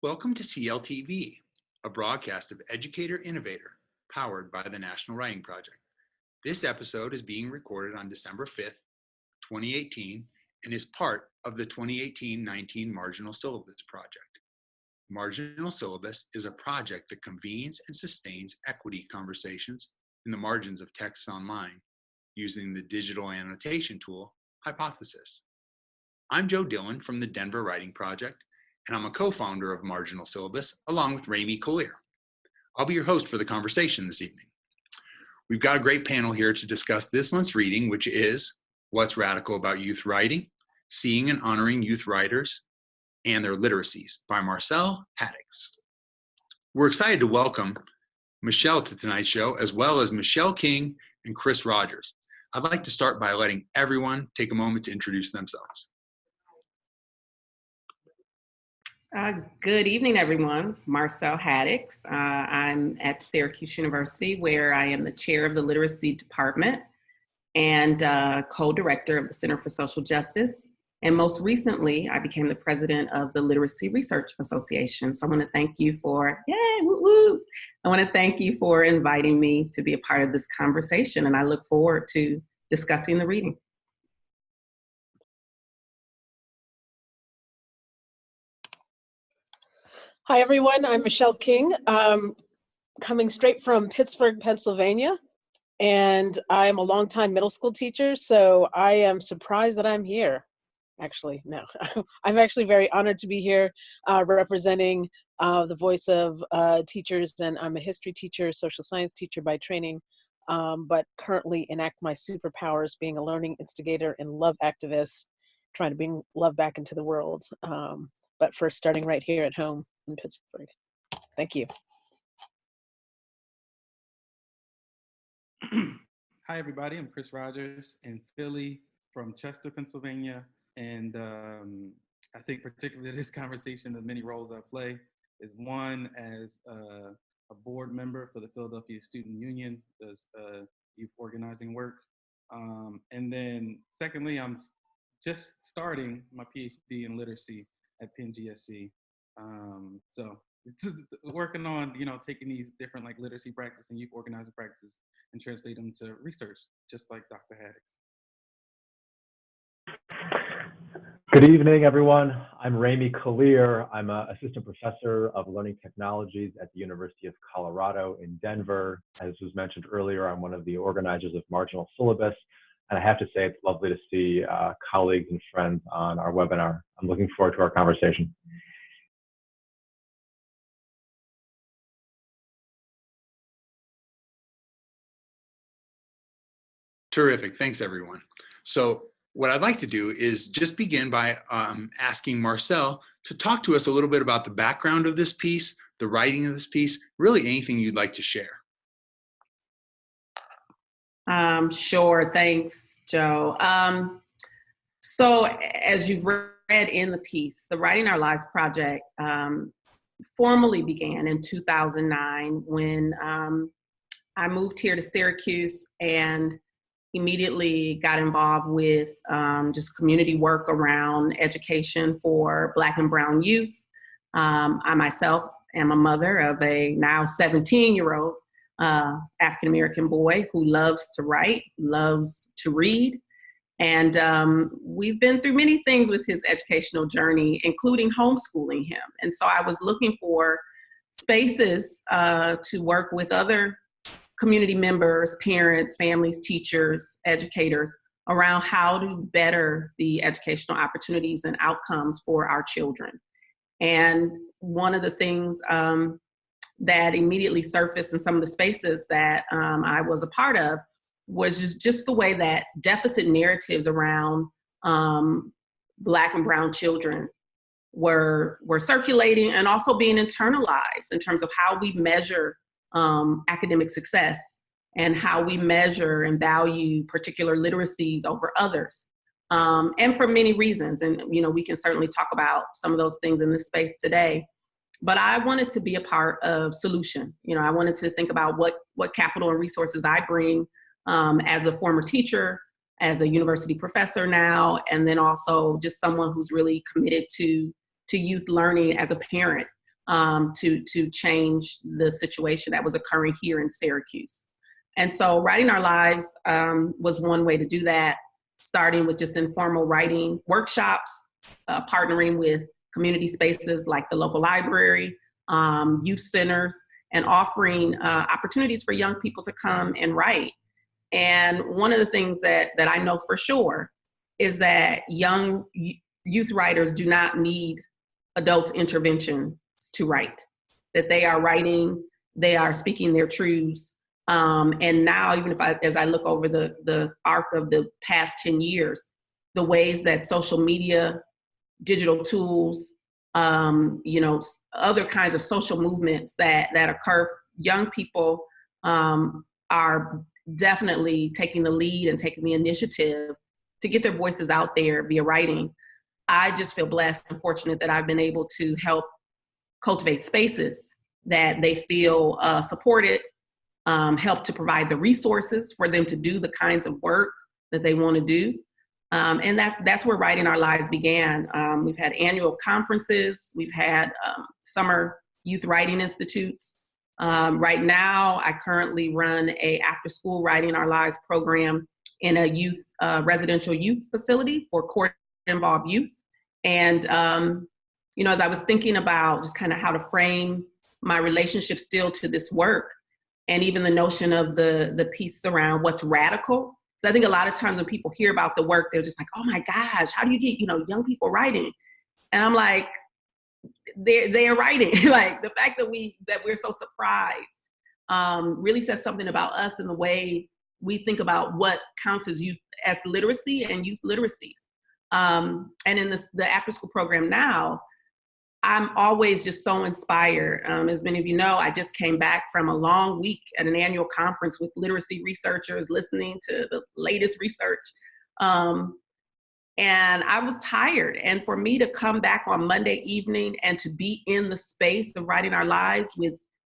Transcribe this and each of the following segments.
Welcome to CLTV, a broadcast of Educator, Innovator, powered by the National Writing Project. This episode is being recorded on December 5th, 2018, and is part of the 2018-19 Marginal Syllabus project. Marginal Syllabus is a project that convenes and sustains equity conversations in the margins of texts online using the digital annotation tool, Hypothesis. I'm Joe Dillon from the Denver Writing Project, and I'm a co-founder of Marginal Syllabus along with Remi, Kalir. I'll be your host for the conversation this evening. We've got a great panel here to discuss this month's reading, which is What's Radical About Youth Writing? Seeing and Honoring Youth Writers and Their Literacies by Marcelle Haddix. We're excited to welcome Michelle to tonight's show, as well as Michelle King and Chris Rogers. I'd like to start by letting everyone take a moment to introduce themselves. Good evening, everyone. Marcelle Haddix. I'm at Syracuse University, where I am the chair of the Literacy Department and co-director of the Center for Social Justice. And most recently, I became the president of the Literacy Research Association. So I want to thank you for, I want to thank you for inviting me to be a part of this conversation. And I look forward to discussing the reading. Hi, everyone. I'm Michelle King, coming straight from Pittsburgh, Pennsylvania, and I'm a longtime middle school teacher, so I am surprised that I'm here. Actually, no, I'm actually very honored to be here representing the voice of teachers, and I'm a history teacher, social science teacher by training, but currently enact my superpowers being a learning instigator and love activist, trying to bring love back into the world, but first starting right here at home in Pittsburgh. Thank you. Hi, everybody. I'm Chris Rogers in Philly from Chester, Pennsylvania. And I think particularly this conversation, the many roles I play is one as a board member for the Philadelphia Student Union, does youth organizing work. And then secondly, I'm just starting my PhD in literacy at Penn GSC. So working on, taking these different literacy practice and youth organizing practices and translate them to research, just like Dr. Haddix. Good evening, everyone. I'm Remi Kalir. I'm an assistant professor of learning technologies at the University of Colorado in Denver. As was mentioned earlier, I'm one of the organizers of Marginal Syllabus. And I have to say, it's lovely to see colleagues and friends on our webinar. I'm looking forward to our conversation. Terrific. Thanks, everyone. So what I'd like to do is just begin by asking Marcelle to talk to us a little bit about the background of this piece, the writing of this piece, really anything you'd like to share. Sure. Thanks, Joe. So as you've read in the piece, the Writing Our Lives project formally began in 2009 when I moved here to Syracuse and immediately got involved with just community work around education for Black and Brown youth. I myself am a mother of a now 17-year-old African-American boy who loves to write, loves to read. And we've been through many things with his educational journey, including homeschooling him. And so I was looking for spaces to work with other community members, parents, families, teachers, educators around how to better the educational opportunities and outcomes for our children. And one of the things that immediately surfaced in some of the spaces that I was a part of was just the way that deficit narratives around Black and Brown children were circulating and also being internalized in terms of how we measure academic success and how we measure and value particular literacies over others. And for many reasons. And, we can certainly talk about some of those things in this space today. But I wanted to be a part of solution. I wanted to think about what capital and resources I bring as a former teacher, as a university professor now, and then also just someone who's really committed to youth learning as a parent to change the situation that was occurring here in Syracuse. And so Writing Our Lives was one way to do that, starting with just informal writing workshops, partnering with community spaces like the local library, youth centers, and offering opportunities for young people to come and write. And one of the things that I know for sure is that young youth writers do not need adults' intervention to write, that they are writing, they are speaking their truths. And now, even as I look over the arc of the past 10 years, the ways that social media, digital tools, other kinds of social movements that occur, young people are definitely taking the lead and taking the initiative to get their voices out there via writing. I just feel blessed and fortunate that I've been able to help cultivate spaces that they feel supported, help to provide the resources for them to do the kinds of work that they want to do. And that's where Writing Our Lives began. We've had annual conferences. We've had summer youth writing institutes. Right now, I currently run a after-school Writing Our Lives program in a youth residential youth facility for court-involved youth. And as I was thinking about just kind of how to frame my relationship still to this work, and even the notion of the piece around what's radical. So I think a lot of times when people hear about the work, they're just like, oh my gosh, how do you get, young people writing? And I'm like, they're writing. Like the fact that we're so surprised really says something about us and the way we think about what counts as youth as literacy and youth literacies. And in the after school program now, I'm always just so inspired. As many of you know, I just came back from a long week at an annual conference with literacy researchers, listening to the latest research. And I was tired. And for me to come back on Monday evening and to be in the space of Writing Our Lives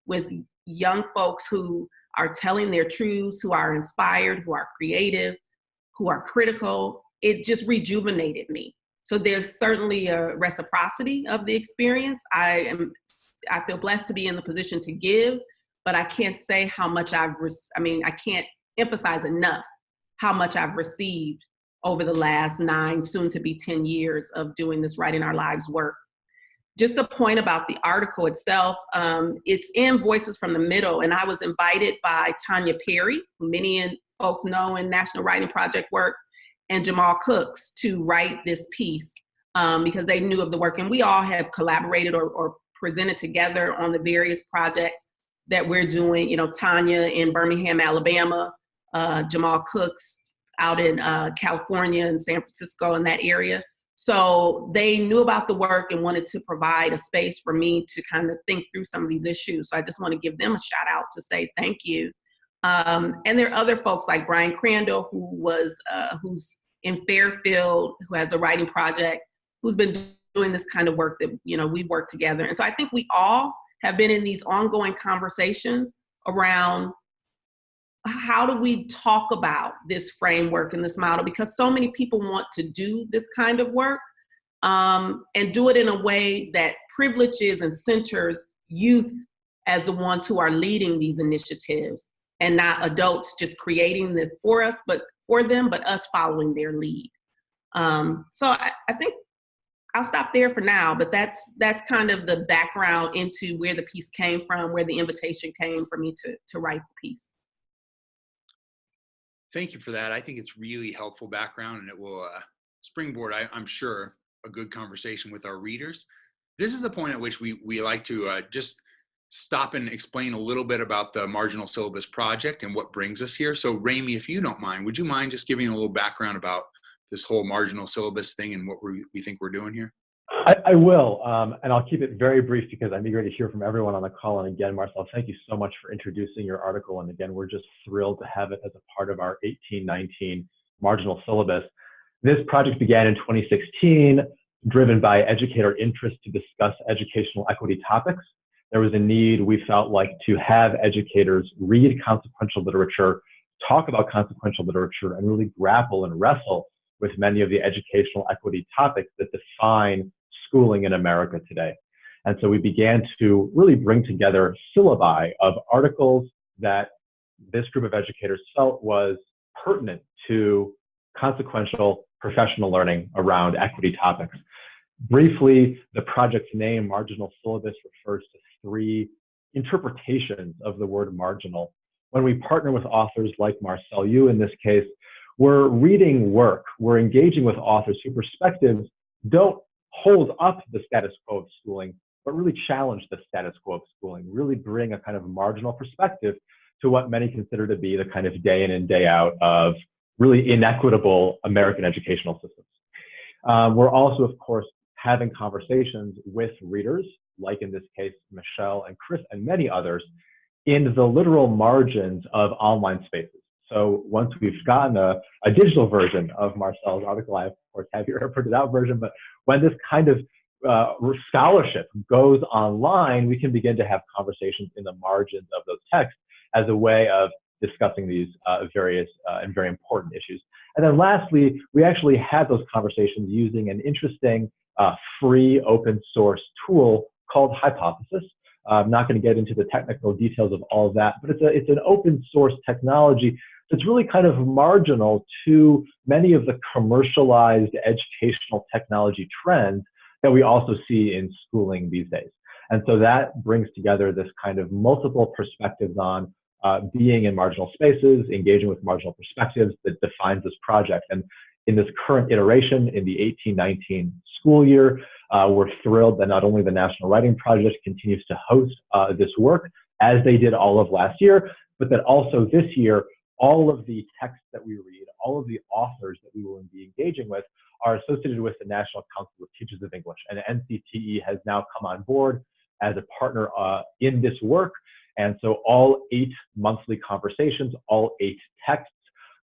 with young folks who are telling their truths, who are inspired, who are creative, who are critical, it just rejuvenated me. So there's certainly a reciprocity of the experience. I feel blessed to be in the position to give, but I can't say how much I can't emphasize enough how much I've received over the last 9, soon to be 10 years of doing this Writing Our Lives work. Just a point about the article itself, it's in Voices from the Middle, and I was invited by Tanya Perry, who many folks know in National Writing Project work, and Jamal Cooks to write this piece because they knew of the work. And we all have collaborated or presented together on the various projects that we're doing. Tanya in Birmingham, Alabama, Jamal Cooks out in California and San Francisco in that area. So they knew about the work and wanted to provide a space for me to kind of think through some of these issues. So I just want to give them a shout out to say thank you. And there are other folks like Brian Crandall, who's in Fairfield, who has a writing project, who's been doing this kind of work that, we've worked together. And so I think we all have been in these ongoing conversations around how do we talk about this framework and this model, because so many people want to do this kind of work and do it in a way that privileges and centers youth as the ones who are leading these initiatives, and not adults just creating this for them, but us following their lead. So I think I'll stop there for now, but that's kind of the background into where the piece came from, where the invitation came for me to write the piece. Thank you for that. I think it's really helpful background, and it will springboard, I'm sure, a good conversation with our readers. This is the point at which we like to just stop and explain a little bit about the Marginal Syllabus project and what brings us here. So Remi, if you don't mind, would you mind just giving a little background about this whole Marginal Syllabus thing and what we think we're doing here? I will, and I'll keep it very brief because I'm eager to hear from everyone on the call. And again, Marcelle, thank you so much for introducing your article. And again, we're just thrilled to have it as a part of our 1819 Marginal Syllabus. This project began in 2016, driven by educator interest to discuss educational equity topics. There was a need, we felt like, to have educators read consequential literature, talk about consequential literature, and really grapple and wrestle with many of the educational equity topics that define schooling in America today. And so we began to really bring together syllabi of articles that this group of educators felt was pertinent to consequential professional learning around equity topics. Briefly, the project's name, Marginal Syllabus, refers to 3 interpretations of the word marginal. When we partner with authors like Marcelle, you in this case, we're reading work, we're engaging with authors whose perspectives don't hold up the status quo of schooling, but really challenge the status quo of schooling, really bring a kind of marginal perspective to what many consider to be the kind of day in and day out of really inequitable American educational systems. We're also, of course, having conversations with readers, like in this case, Marcelle and Chris and many others, in the literal margins of online spaces. So once we've gotten a digital version of Marcelle's article, I of course have your printed out version, but when this kind of scholarship goes online, we can begin to have conversations in the margins of those texts as a way of discussing these various and very important issues. And then lastly, we actually had those conversations using an interesting free open source tool called Hypothesis. I'm not going to get into the technical details of all of that, but it's an open source technology that's really kind of marginal to many of the commercialized educational technology trends that we also see in schooling these days. And so that brings together this kind of multiple perspectives on being in marginal spaces, engaging with marginal perspectives that defines this project. And in this current iteration, in the 18-19 school year, we're thrilled that not only the National Writing Project continues to host this work, as they did all of last year, but that also this year, all of the texts that we read, all of the authors that we will be engaging with are associated with the National Council of Teachers of English. And NCTE has now come on board as a partner in this work. And so all 8 monthly conversations, all 8 texts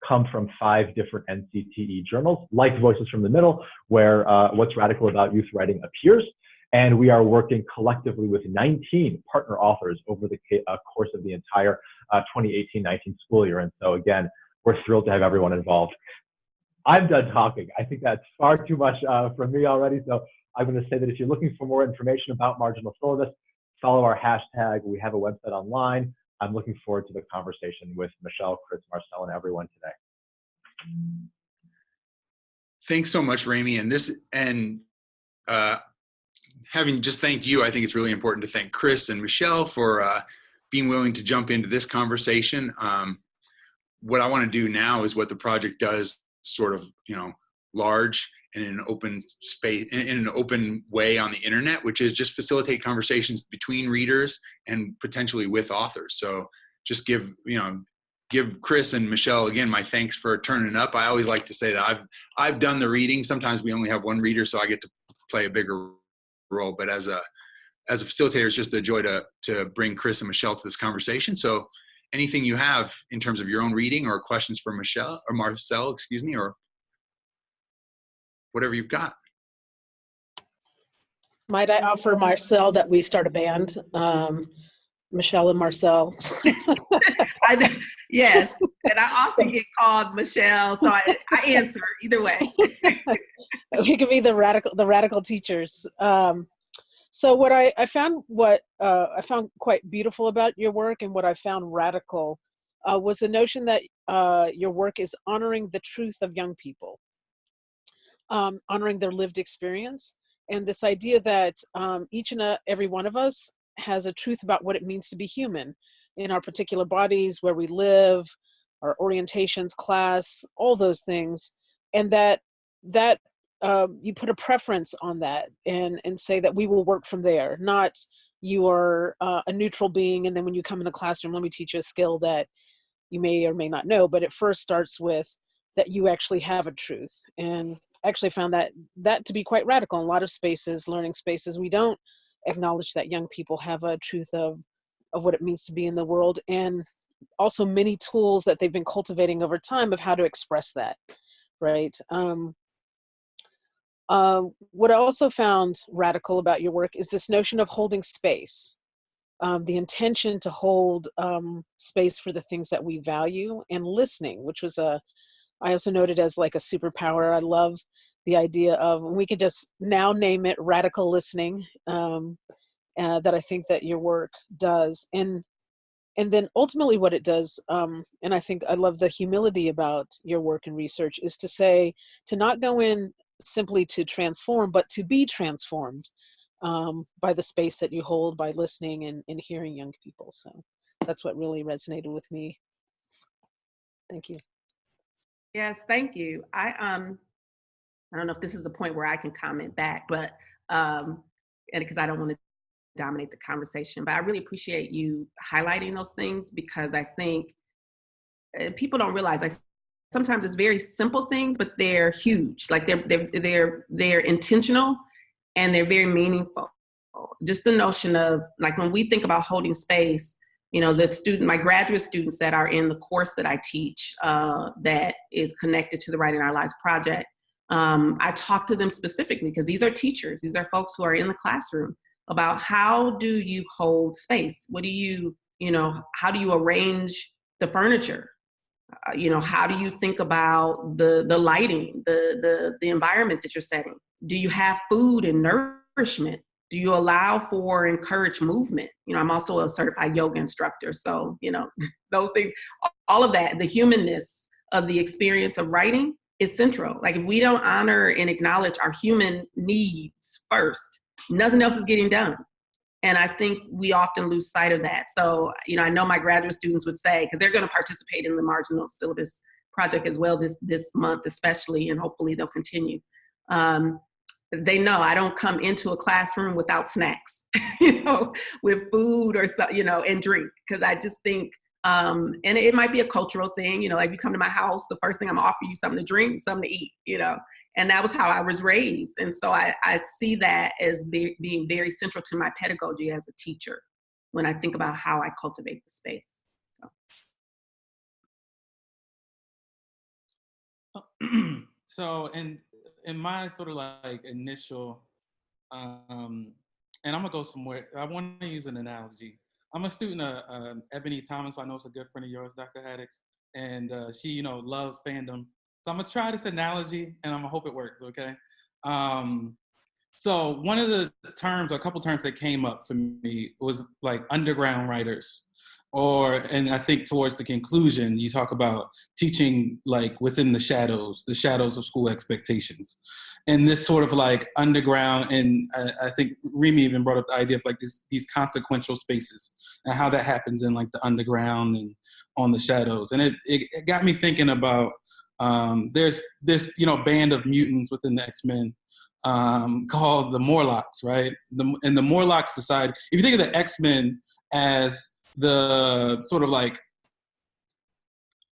come from 5 different NCTE journals, like Voices from the Middle, where What's Radical About Youth Writing appears. And we are working collectively with 19 partner authors over the course of the entire 2018-19 school year. And so again, we're thrilled to have everyone involved. I'm done talking. I think that's far too much from me already. So I'm going to say that if you're looking for more information about Marginal Syllabus, follow our hashtag. We have a website online. I'm looking forward to the conversation with Marcelle, Chris, Marcelle, and everyone today. Thanks so much, Remi. And having just thanked you, I think it's really important to thank Chris and Marcelle for being willing to jump into this conversation. What I want to do now is what the project does, sort of, large and in an open space, in an open way on the internet, which is just facilitate conversations between readers and potentially with authors. So just give Chris and Marcelle, again, my thanks for turning up. I always like to say that I've done the reading. Sometimes we only have one reader, so I get to play a bigger role. But as a facilitator, it's just a joy to bring Chris and Marcelle to this conversation. So anything you have in terms of your own reading or questions for Marcelle, or whatever you've got. Might I offer Marcelle that we start a band? Marcelle and Marcelle. Yes, and I often get called Marcelle, so I answer either way. We could be the radical teachers. So what I found quite beautiful about your work, and what I found radical was the notion that your work is honoring the truth of young people, honoring their lived experience, and this idea that each and every one of us has a truth about what it means to be human in our particular bodies, where we live, our orientations, class, all those things, and that you put a preference on that and say that we will work from there, not you are a neutral being, and then when you come in the classroom, let me teach you a skill that you may or may not know, but it first starts with that you actually have a truth. And actually found that to be quite radical. In a lot of spaces, learning spaces, we don't acknowledge that young people have a truth of what it means to be in the world, and also many tools that they've been cultivating over time of how to express that, right? What I also found radical about your work is this notion of holding space, the intention to hold space for the things that we value, and listening, which was I also noted as like a superpower. I love the idea of, we could just now name it radical listening. that I think that your work does. And then ultimately what it does, and I think I love the humility about your work and research, is to not go in simply to transform, but to be transformed by the space that you hold, by listening and hearing young people. So that's what really resonated with me. Thank you. Yes, thank you. I don't know if this is a point where I can comment back, but and because I don't want to dominate the conversation, but I really appreciate you highlighting those things, because I think people don't realize, like, sometimes it's very simple things, but they're huge. Like they're intentional and they're very meaningful. Just the notion of, like, when we think about holding space, you know, my graduate students that are in the course that I teach, that is connected to the Writing Our Lives project, I talk to them specifically, because these are teachers, these are folks who are in the classroom, about how do you hold space? What do you know, how do you arrange the furniture? You know, how do you think about the lighting, the environment that you're setting? Do you have food and nourishment? Do you allow for encouraged movement? You know, I'm also a certified yoga instructor. So, you know, those things, all of that, the humanness of the experience of writing is central. Like, if we don't honor and acknowledge our human needs first, nothing else is getting done. And I think we often lose sight of that. So, you know, I know my graduate students would say, because they're going to participate in the Marginal Syllabus project as well this month, especially, and hopefully they'll continue. They know I don't come into a classroom without snacks, you know, with food or so, you know, and drink, because I just think, and it might be a cultural thing, you know, like, you come to my house, the first thing I'm offering you something to drink, something to eat, you know. And that was how I was raised. And so I see that as being very central to my pedagogy as a teacher when I think about how I cultivate the space. So in my sort of like initial, and I'm gonna go somewhere, I want to use an analogy. I'm a student of Ebony Thomas, who I know is a good friend of yours, Dr. Haddix, and she, you know, loves fandom. So I'm gonna try this analogy, and I'm gonna hope it works, okay? So one of the terms, or a couple terms that came up for me was like underground writers. And I think towards the conclusion, you talk about teaching like within the shadows of school expectations. And this sort of like underground, and I think Remi even brought up the idea of like these consequential spaces and how that happens in like the underground and on the shadows. And it got me thinking about, there's this, you know, band of mutants within the X-Men called the Morlocks, right? In the Morlock Society, if you think of the X-Men as the sort of like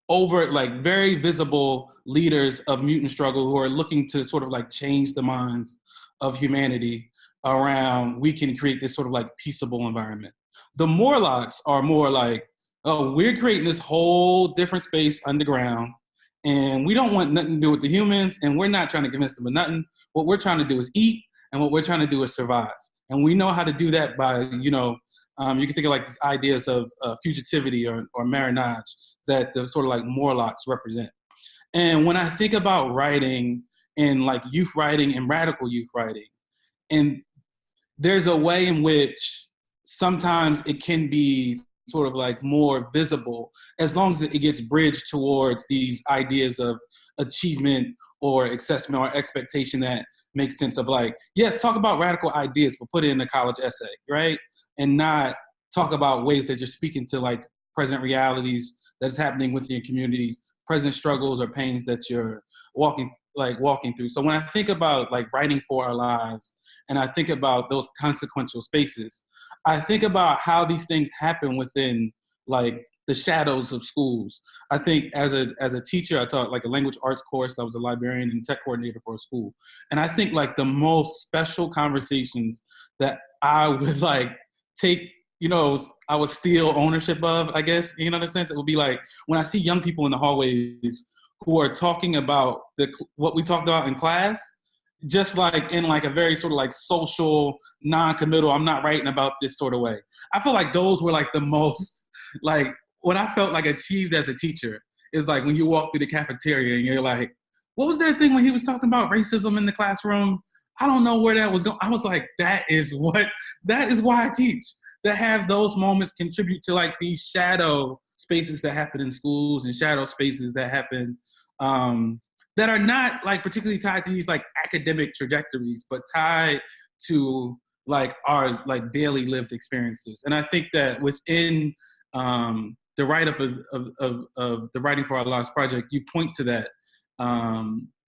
overt, like very visible leaders of mutant struggle who are looking to sort of like change the minds of humanity around, we can create this sort of like peaceable environment. The Morlocks are more like, oh, we're creating this whole different space underground, and we don't want nothing to do with the humans, and we're not trying to convince them of nothing. What we're trying to do is eat, and what we're trying to do is survive. And we know how to do that by, you know, you can think of like these ideas of fugitivity or marriage that the sort of like Morlocks represent. And when I think about writing and like youth writing and radical youth writing, and there's a way in which sometimes it can be sort of like more visible as long as it gets bridged towards these ideas of achievement or assessment or expectation that makes sense of like, yes, talk about radical ideas, but put it in a college essay, right? And not talk about ways that you're speaking to like present realities that's happening within your communities, present struggles or pains that you're walking through. So when I think about like writing for our lives, and I think about those consequential spaces, I think about how these things happen within like the shadows of schools. I think as a teacher, I taught like a language arts course. I was a librarian and tech coordinator for a school. And I think like the most special conversations that I would like take, you know, I would steal ownership of, I guess, you know, in a sense, it would be like when I see young people in the hallways who are talking about what we talked about in class, just like in like a very sort of like social, non-committal, I'm not writing about this sort of way. I feel like those were like the most, like what I felt like achieved as a teacher is like when you walk through the cafeteria and you're like, what was that thing when he was talking about racism in the classroom? I don't know where that was going. I was like, that is why I teach. To have those moments contribute to like these shadow spaces that happen in schools and shadow spaces that happen that are not like particularly tied to these like academic trajectories, but tied to like our like daily lived experiences. And I think that within the write-up of the Writing for Our Lives project, you point to that.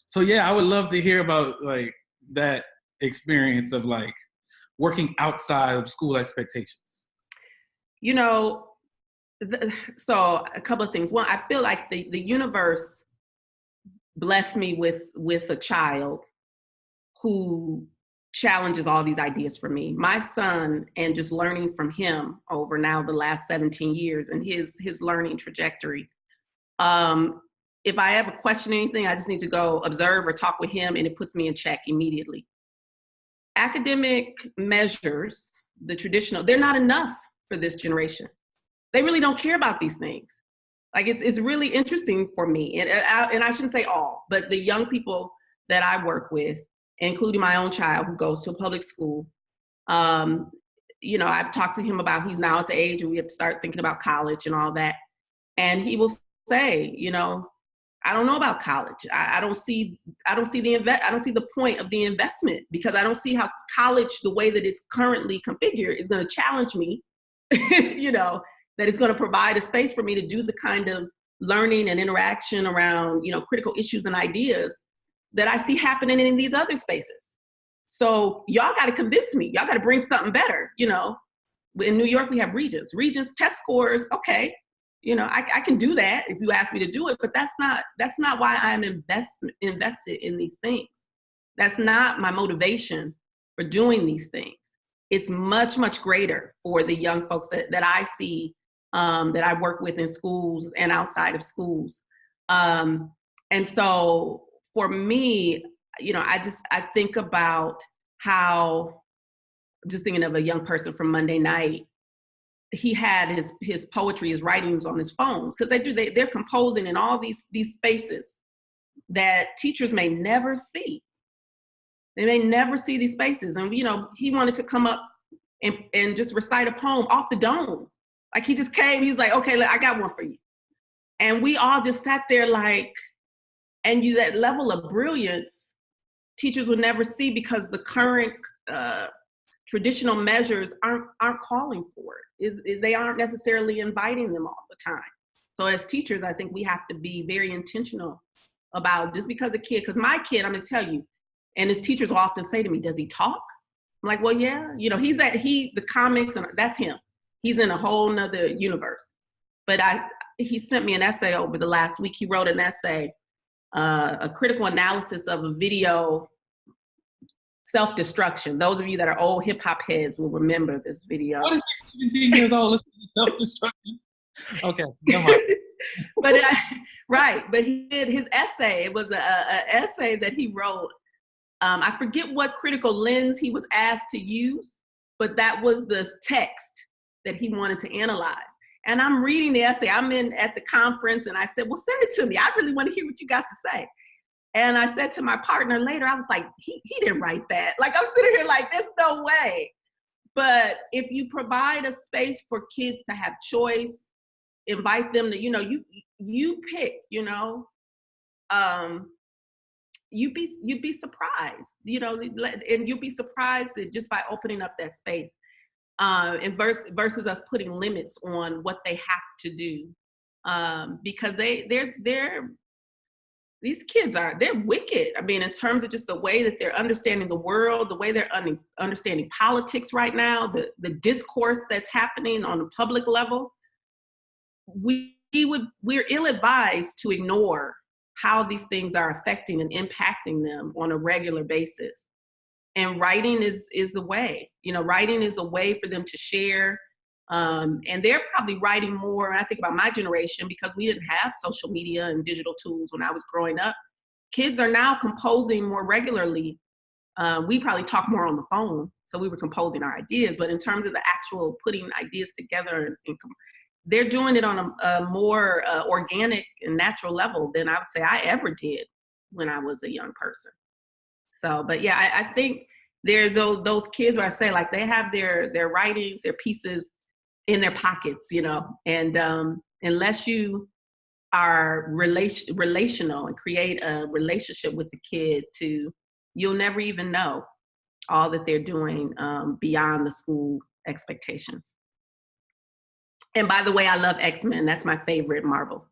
So yeah, I would love to hear about like that experience of like working outside of school expectations. You know, so a couple of things. One, I feel like the universe blessed me with a child who challenges all these ideas for me. My son, and just learning from him over now the last 17 years and his learning trajectory. If I ever question anything, I just need to go observe or talk with him, and it puts me in check immediately. Academic measures, the traditional, they're not enough for this generation. They really don't care about these things. Like it's really interesting for me, and I shouldn't say all, but the young people that I work with, including my own child who goes to a public school, you know, I've talked to him about he's now at the age where we have to start thinking about college and all that, and he will say, you know, I don't know about college. I don't see the point of the investment, because I don't see how college, the way that it's currently configured, is going to challenge me, you know, that it's going to provide a space for me to do the kind of learning and interaction around, you know, critical issues and ideas that I see happening in these other spaces. So y'all got to convince me. Y'all got to bring something better, you know. In New York, we have Regents test scores. Okay. You know, I can do that if you ask me to do it, but that's not why I'm invested in these things. That's not my motivation for doing these things. It's much, much greater for the young folks that I see, that I work with in schools and outside of schools. And so for me, you know, I think about how, just thinking of a young person from Monday night, he had his poetry, his writings on his phones, because they're composing in all these spaces that teachers may never see. They may never see these spaces. And, you know, he wanted to come up and just recite a poem off the dome. Like he just came, he's like, okay, I got one for you. And we all just sat there like, and that level of brilliance, teachers would never see, because the current traditional measures aren't calling for it. They aren't necessarily inviting them all the time. So as teachers, I think we have to be very intentional about, just because a kid, because my kid, I'm gonna tell you, and his teachers will often say to me, does he talk? I'm like, well, yeah, you know, the comics, and that's him. He's in a whole nother universe. But he sent me an essay over the last week. He wrote an essay, a critical analysis of a video, self-destruction. Those of you that are old hip hop heads will remember this video. What is he, 17 years old, listening to self-destruction? Okay, come on. But he did his essay. It was a essay that he wrote. I forget what critical lens he was asked to use, but that was the text that he wanted to analyze. And I'm reading the essay. I'm at the conference, and I said, well, send it to me. I really want to hear what you got to say. And I said to my partner later, I was like, he didn't write that. Like, I'm sitting here like, there's no way. But if you provide a space for kids to have choice, invite them to, you know, you pick, you know, you'd be surprised, you know, and you'll be surprised that just by opening up that space, and versus us putting limits on what they have to do, because these kids they're wicked. I mean, in terms of just the way that they're understanding the world, the way they're understanding politics right now, the discourse that's happening on a public level, we're ill-advised to ignore how these things are affecting and impacting them on a regular basis. And writing is the way. You know, writing is a way for them to share. And they're probably writing more. And I think about my generation, because we didn't have social media and digital tools when I was growing up. Kids are now composing more regularly. We probably talk more on the phone, so we were composing our ideas. But in terms of the actual putting ideas together, they're doing it on a more organic and natural level than I would say I ever did when I was a young person. So, but yeah, I think there's those kids where I say like they have their writings, their pieces in their pockets, you know, and unless you are relational and create a relationship with the kid, you'll never even know all that they're doing beyond the school expectations. And by the way, I love X-Men. That's my favorite Marvel.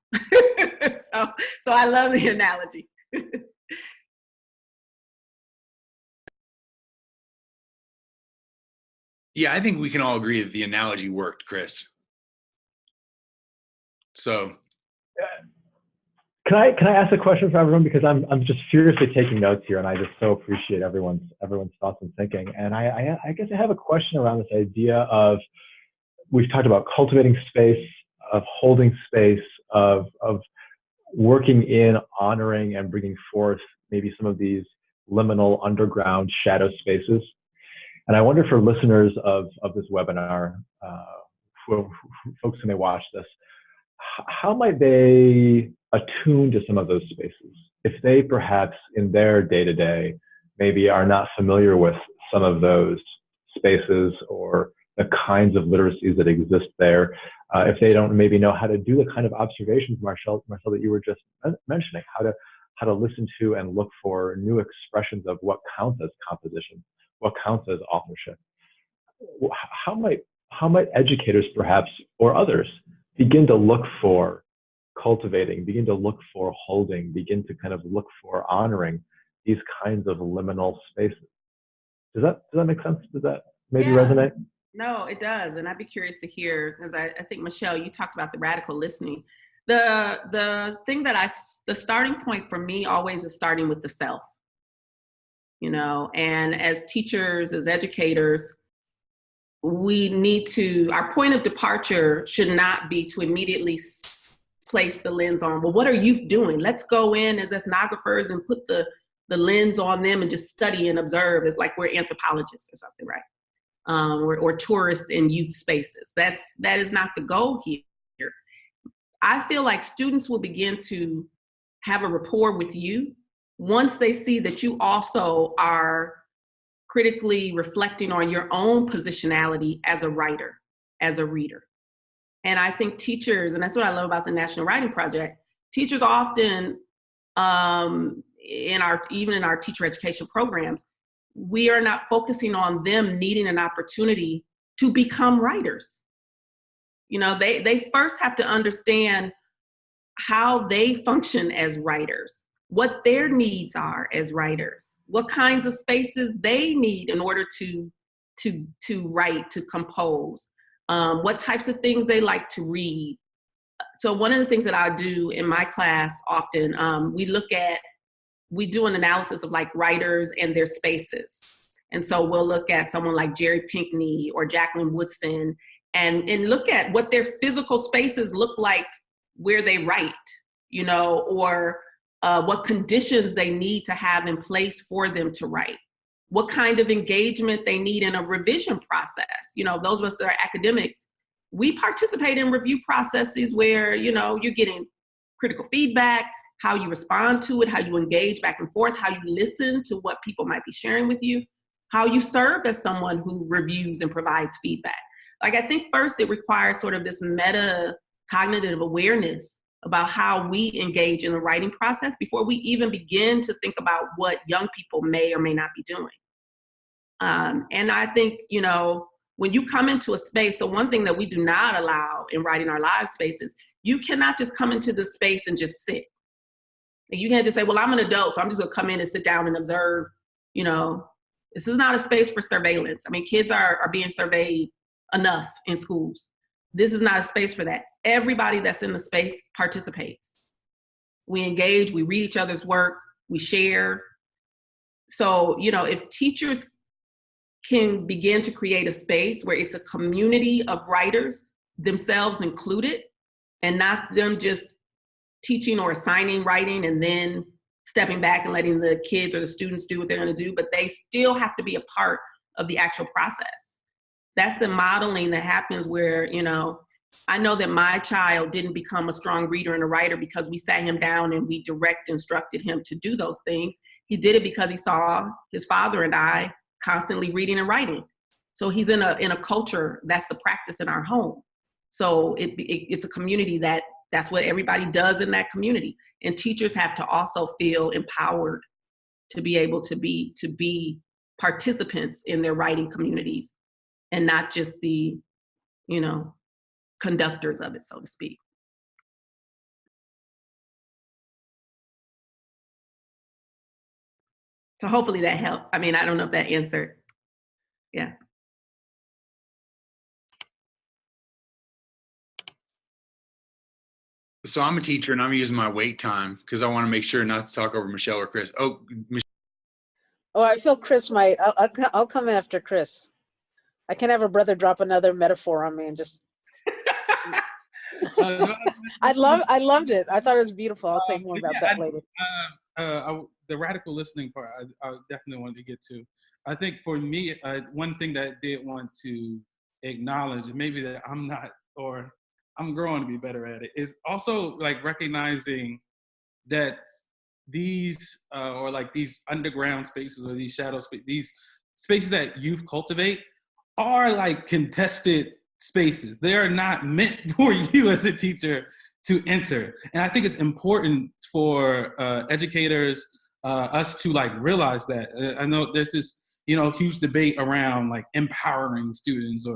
so I love the analogy. Yeah, I think we can all agree that the analogy worked, Chris. So, can I ask a question for everyone, because I'm just furiously taking notes here, and I just so appreciate everyone's thoughts and thinking. And I guess I have a question around this idea of, we've talked about cultivating space, of holding space, of working in, honoring, and bringing forth maybe some of these liminal underground shadow spaces. And I wonder for listeners of this webinar, folks who may watch this, how might they attune to some of those spaces? If they perhaps in their day-to-day maybe are not familiar with some of those spaces or the kinds of literacies that exist there, if they don't maybe know how to do the kind of observations, Marcelle, that you were just mentioning, how to listen to and look for new expressions of what counts as composition, what counts as authorship. How might educators perhaps, or others, begin to look for cultivating, begin to look for holding, begin to kind of look for honoring these kinds of liminal spaces? Does that make sense? Does that maybe resonate? No, it does. And I'd be curious to hear, because I think, Marcelle, you talked about the radical listening. The thing the starting point for me always is starting with the self, you know, and as teachers, as educators, we need to, our point of departure should not be to immediately place the lens on, well, what are youth doing? Let's go in as ethnographers and put the lens on them and just study and observe as like we're anthropologists or something, right? Or tourists in youth spaces. That is not the goal here. I feel like students will begin to have a rapport with you once they see that you also are critically reflecting on your own positionality as a writer, as a reader. And I think teachers, and that's what I love about the National Writing Project, teachers often, even in our teacher education programs, we are not focusing on them needing an opportunity to become writers. You know, they first have to understand how they function as writers, what their needs are as writers, what kinds of spaces they need in order to write, to compose, what types of things they like to read. So one of the things that I do in my class often, we do an analysis of like writers and their spaces. And so we'll look at someone like Jerry Pinkney or Jacqueline Woodson and look at what their physical spaces look like where they write, you know, or what conditions they need to have in place for them to write, what kind of engagement they need in a revision process. You know, those of us that are academics, we participate in review processes where, you know, you're getting critical feedback, how you respond to it, how you engage back and forth, how you listen to what people might be sharing with you, how you serve as someone who reviews and provides feedback. Like, I think first it requires sort of this meta cognitive awareness about how we engage in the writing process before we even begin to think about what young people may or may not be doing. And I think, you know, when you come into a space, so one thing that we do not allow in Writing Our Lives spaces, you cannot just come into the space and just sit. You can't just say, well, I'm an adult, so I'm just gonna come in and sit down and observe. You know, this is not a space for surveillance. I mean, kids are being surveyed enough in schools. This is not a space for that. Everybody that's in the space participates. We engage, we read each other's work, we share. So, you know, if teachers can begin to create a space where it's a community of writers, themselves included, and not them just teaching or assigning writing and then stepping back and letting the kids or the students do what they're going to do, but they still have to be a part of the actual process. That's the modeling that happens where, you know, I know that my child didn't become a strong reader and a writer because we sat him down and we direct instructed him to do those things. He did it because he saw his father and I constantly reading and writing. So he's in a culture that's the practice in our home. So it's a community that's what everybody does in that community. And teachers have to also feel empowered to be able to be participants in their writing communities and not just the, conductors of it, so to speak. So hopefully that helped. I mean, I don't know if that answered. Yeah. So I'm a teacher and I'm using my wait time because I want to make sure not to talk over Michelle or Chris. Oh, I feel Chris might. I'll come after Chris. I can have a brother drop another metaphor on me and just. I loved it. I thought it was beautiful. I'll say more about that later. The radical listening part, I definitely wanted to get to. I think for me, one thing that I did want to acknowledge, maybe that I'm not, or I'm growing to be better at it, is also like recognizing that these, or like these underground spaces or these shadow spaces, these spaces that youth cultivate are like contested spaces. They are not meant for you as a teacher to enter. And I think it's important for educators, us to like realize that. I know there's this, huge debate around like empowering students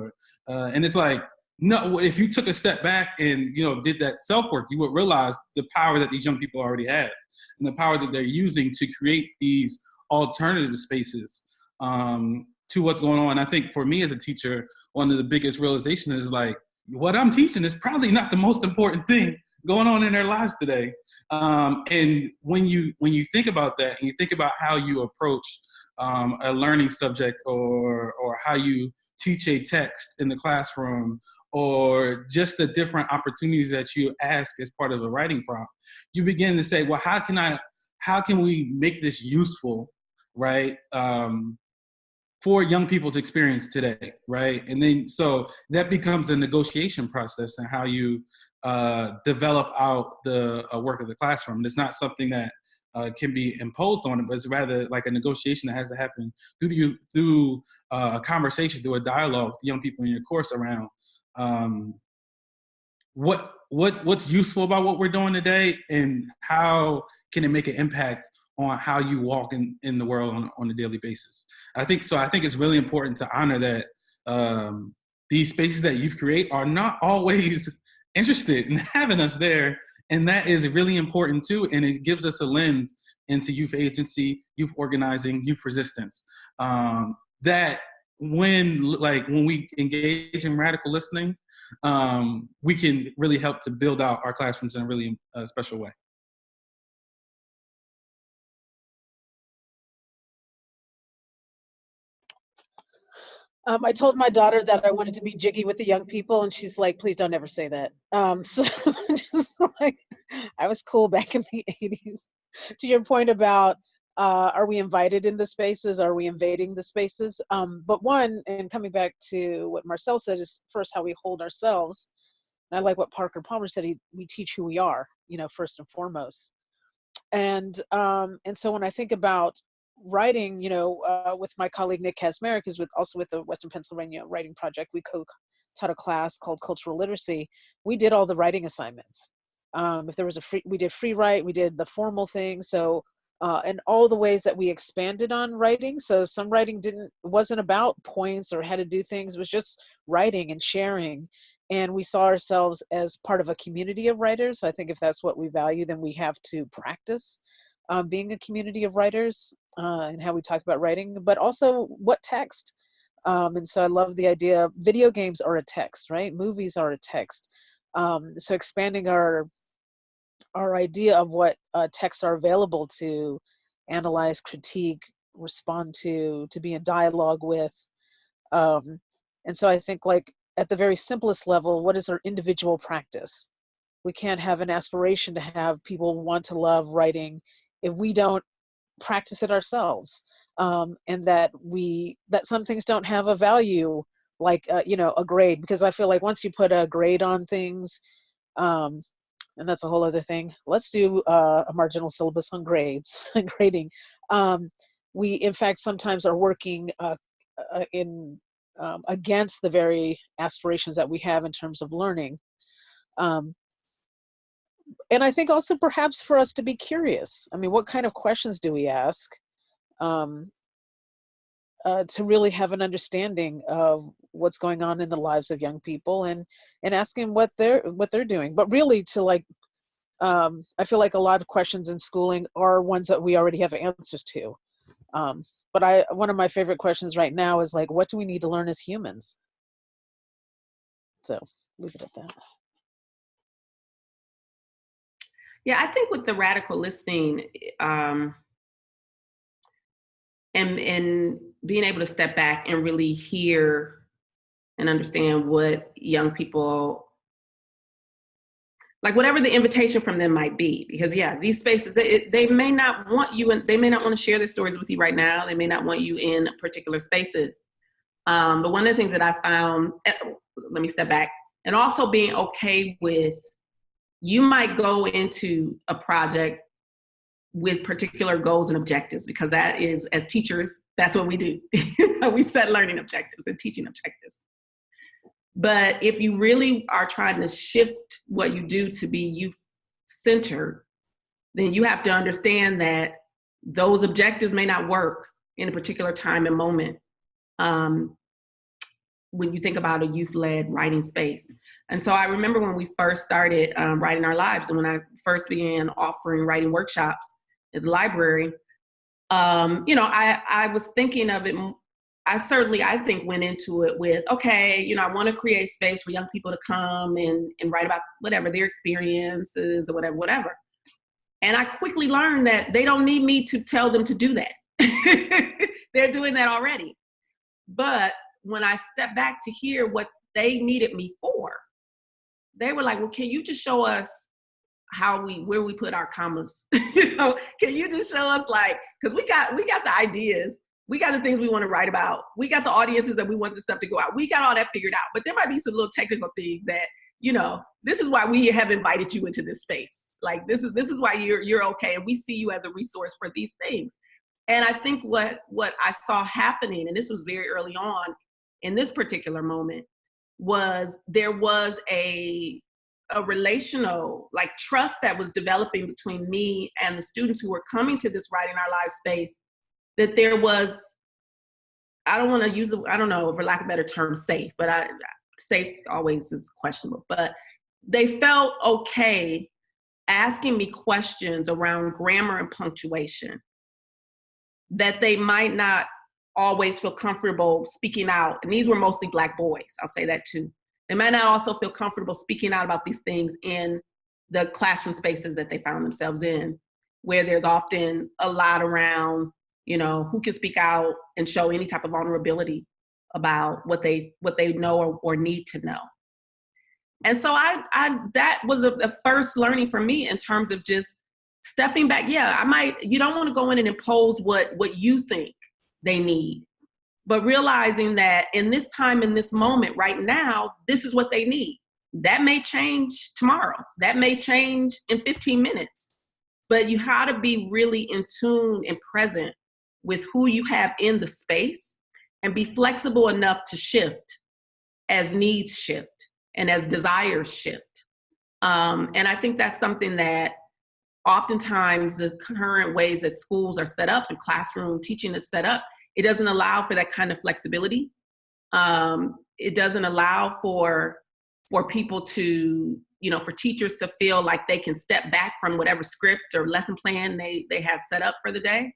and it's like, no, if you took a step back and, did that self-work, you would realize the power that these young people already have and the power that they're using to create these alternative spaces to what's going on. I think for me as a teacher, one of the biggest realizations is like, what I'm teaching is probably not the most important thing going on in their lives today. And when you think about that and you think about how you approach a learning subject or how you teach a text in the classroom, or just the different opportunities that you ask as part of a writing prompt, you begin to say, well, how can we make this useful, right? For young people's experience today, right? And then, so that becomes a negotiation process and how you develop out the work of the classroom. It's not something that can be imposed on it, but it's rather like a negotiation that has to happen through a conversation, through a dialogue with young people in your course around what's useful about what we're doing today and how can it make an impact on how you walk in the world on a daily basis. I think it's really important to honor that these spaces that you create are not always interested in having us there. And that is really important too. And it gives us a lens into youth agency, youth organizing, youth resistance. That when we engage in radical listening, we can really help to build out our classrooms in a really special way. I told my daughter that I wanted to be jiggy with the young people, and she's like, please don't ever say that. So just like, I was cool back in the 80s. To your point about, are we invited in the spaces? Are we invading the spaces? But one, and coming back to what Marcelle said, is first how we hold ourselves. And I like what Parker Palmer said, we teach who we are, first and foremost. And so when I think about writing, with my colleague Nick Kazmarek, who's also with the Western Pennsylvania Writing Project, we taught a class called Cultural Literacy. We did all the writing assignments. If there was we did free write, we did the formal thing. So, and all the ways that we expanded on writing. So some writing wasn't about points or how to do things. It was just writing and sharing. And we saw ourselves as part of a community of writers. I think if that's what we value, then we have to practice being a community of writers and how we talk about writing, but also what text. And so I love the idea, video games are a text, right? Movies are a text. So expanding our idea of what texts are available to analyze, critique, respond to be in dialogue with. And so I think like at the very simplest level, what is our individual practice? We can't have an aspiration to have people want to love writing if we don't practice it ourselves, and that some things don't have a value like, you know, a grade, because I feel like once you put a grade on things, and that's a whole other thing. Let's do a marginal syllabus on grades and grading. We, in fact, sometimes are working against the very aspirations that we have in terms of learning. And I think also perhaps for us to be curious. I mean, what kind of questions do we ask to really have an understanding of what's going on in the lives of young people, and asking what they're doing, but really to like, I feel like a lot of questions in schooling are ones that we already have answers to. But one of my favorite questions right now is like, what do we need to learn as humans? So leave it at that. Yeah, I think with the radical listening, and being able to step back and really hear and understand what young people, like whatever the invitation from them might be, because yeah, these spaces, they may not want you, and they may not want to share their stories with you right now. They may not want you in particular spaces. But one of the things that I found, let me step back, and also being okay with, you might go into a project with particular goals and objectives, because that is, as teachers, that's what we do. We set learning objectives and teaching objectives. But if you really are trying to shift what you do to be youth-centered, then you have to understand that those objectives may not work in a particular time and moment when you think about a youth-led writing space. And so I remember when we first started Writing Our Lives, and when I first began offering writing workshops at the library, you know, I was thinking of it. I think went into it with, okay, you know, I want to create space for young people to come and write about whatever their experiences or whatever. And I quickly learned that they don't need me to tell them to do that. They're doing that already. But when I stepped back to hear what they needed me for, they were like, well, can you just show us where we put our commas? You know, can you just show us, like, because we got the ideas, we got the things we want to write about, we got the audiences that we want the stuff to go out, we got all that figured out, but there might be some little technical things that, you know, this is why we have invited you into this space. Like, this is why you're okay, and we see you as a resource for these things. And I think what I saw happening, and this was very early on in this particular moment, was there was a relational, like, trust that was developing between me and the students who were coming to this Writing Our Lives space, that there was, I don't want to use, I don't know, for lack of a better term, safe, but safe always is questionable, but they felt okay asking me questions around grammar and punctuation that they might not always feel comfortable speaking out. And these were mostly Black boys, I'll say that too. They might not also feel comfortable speaking out about these things in the classroom spaces that they found themselves in, where there's often a lot around, you know, who can speak out and show any type of vulnerability about what they know or need to know. And so that was the first learning for me in terms of just stepping back. Yeah, you don't want to go in and impose what you think they need, but realizing that in this time, in this moment, right now, this is what they need. That may change tomorrow. That may change in 15 minutes, but you have to be really in tune and present with who you have in the space, and be flexible enough to shift as needs shift and as desires shift. And I think that's something that oftentimes the current ways that schools are set up and classroom teaching is set up, it doesn't allow for that kind of flexibility. It doesn't allow for people to, you know, for teachers to feel like they can step back from whatever script or lesson plan they have set up for the day,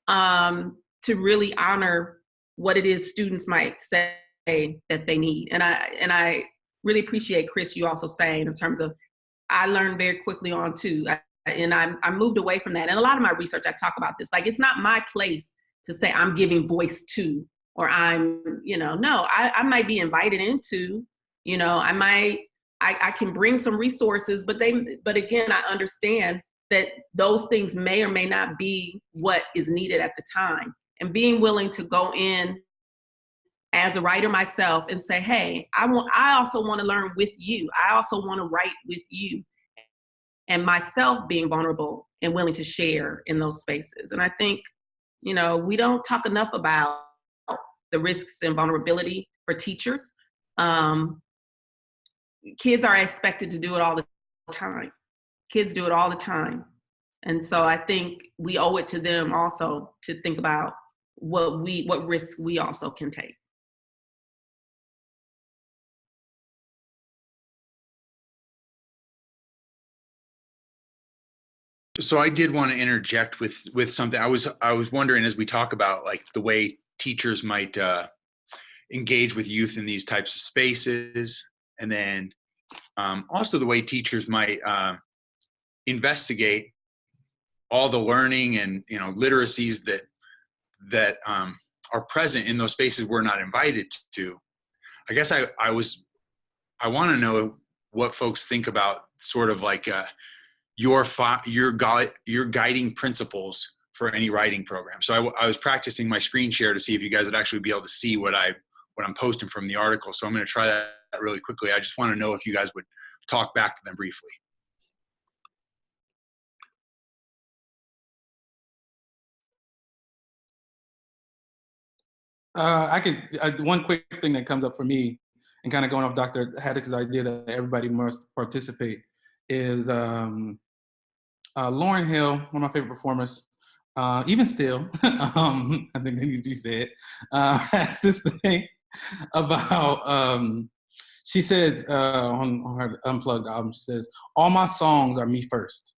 to really honor what it is students might say that they need. And I really appreciate, Chris, you also saying in terms of, I learned very quickly on too, and I moved away from that. And a lot of my research, I talk about this, like, it's not my place to say I'm giving voice to, or I'm, you know, no, I might be invited into, you know, I can bring some resources, but again, I understand that those things may or may not be what is needed at the time. And being willing to go in as a writer myself and say, hey, I also want to learn with you. I also want to write with you, and myself being vulnerable and willing to share in those spaces. And I think, you know, we don't talk enough about the risks and vulnerability for teachers. Kids are expected to do it all the time. Kids do it all the time. And so I think we owe it to them also to think about what risks we also can take. So I did want to interject with something. I was wondering, as we talk about like the way teachers might engage with youth in these types of spaces, and then also the way teachers might investigate all the learning and, you know, literacies that are present in those spaces we're not invited to. I guess I want to know what folks think about sort of like your guiding principles for any writing program. So I was practicing my screen share to see if you guys would actually be able to see what I'm posting from the article. So I'm going to try that really quickly. I just want to know if you guys would talk back to them briefly. One quick thing that comes up for me, and kind of going off Dr. Haddix's idea that everybody must participate, is Lauryn Hill, one of my favorite performers, even still, I think that needs to be said, has this thing about, she says on her Unplugged album, she says, all my songs are me first.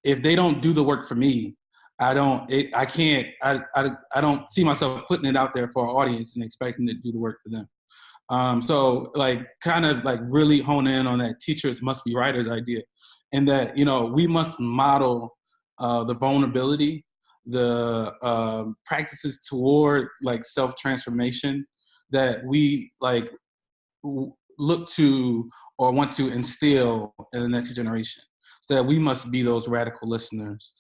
If they don't do the work for me, I don't see myself putting it out there for our audience and expecting to do the work for them. So like kind of like really hone in on that teachers must be writers idea, and that, you know, we must model the vulnerability, the practices toward like self-transformation that we like look to or want to instill in the next generation. So that we must be those radical listeners.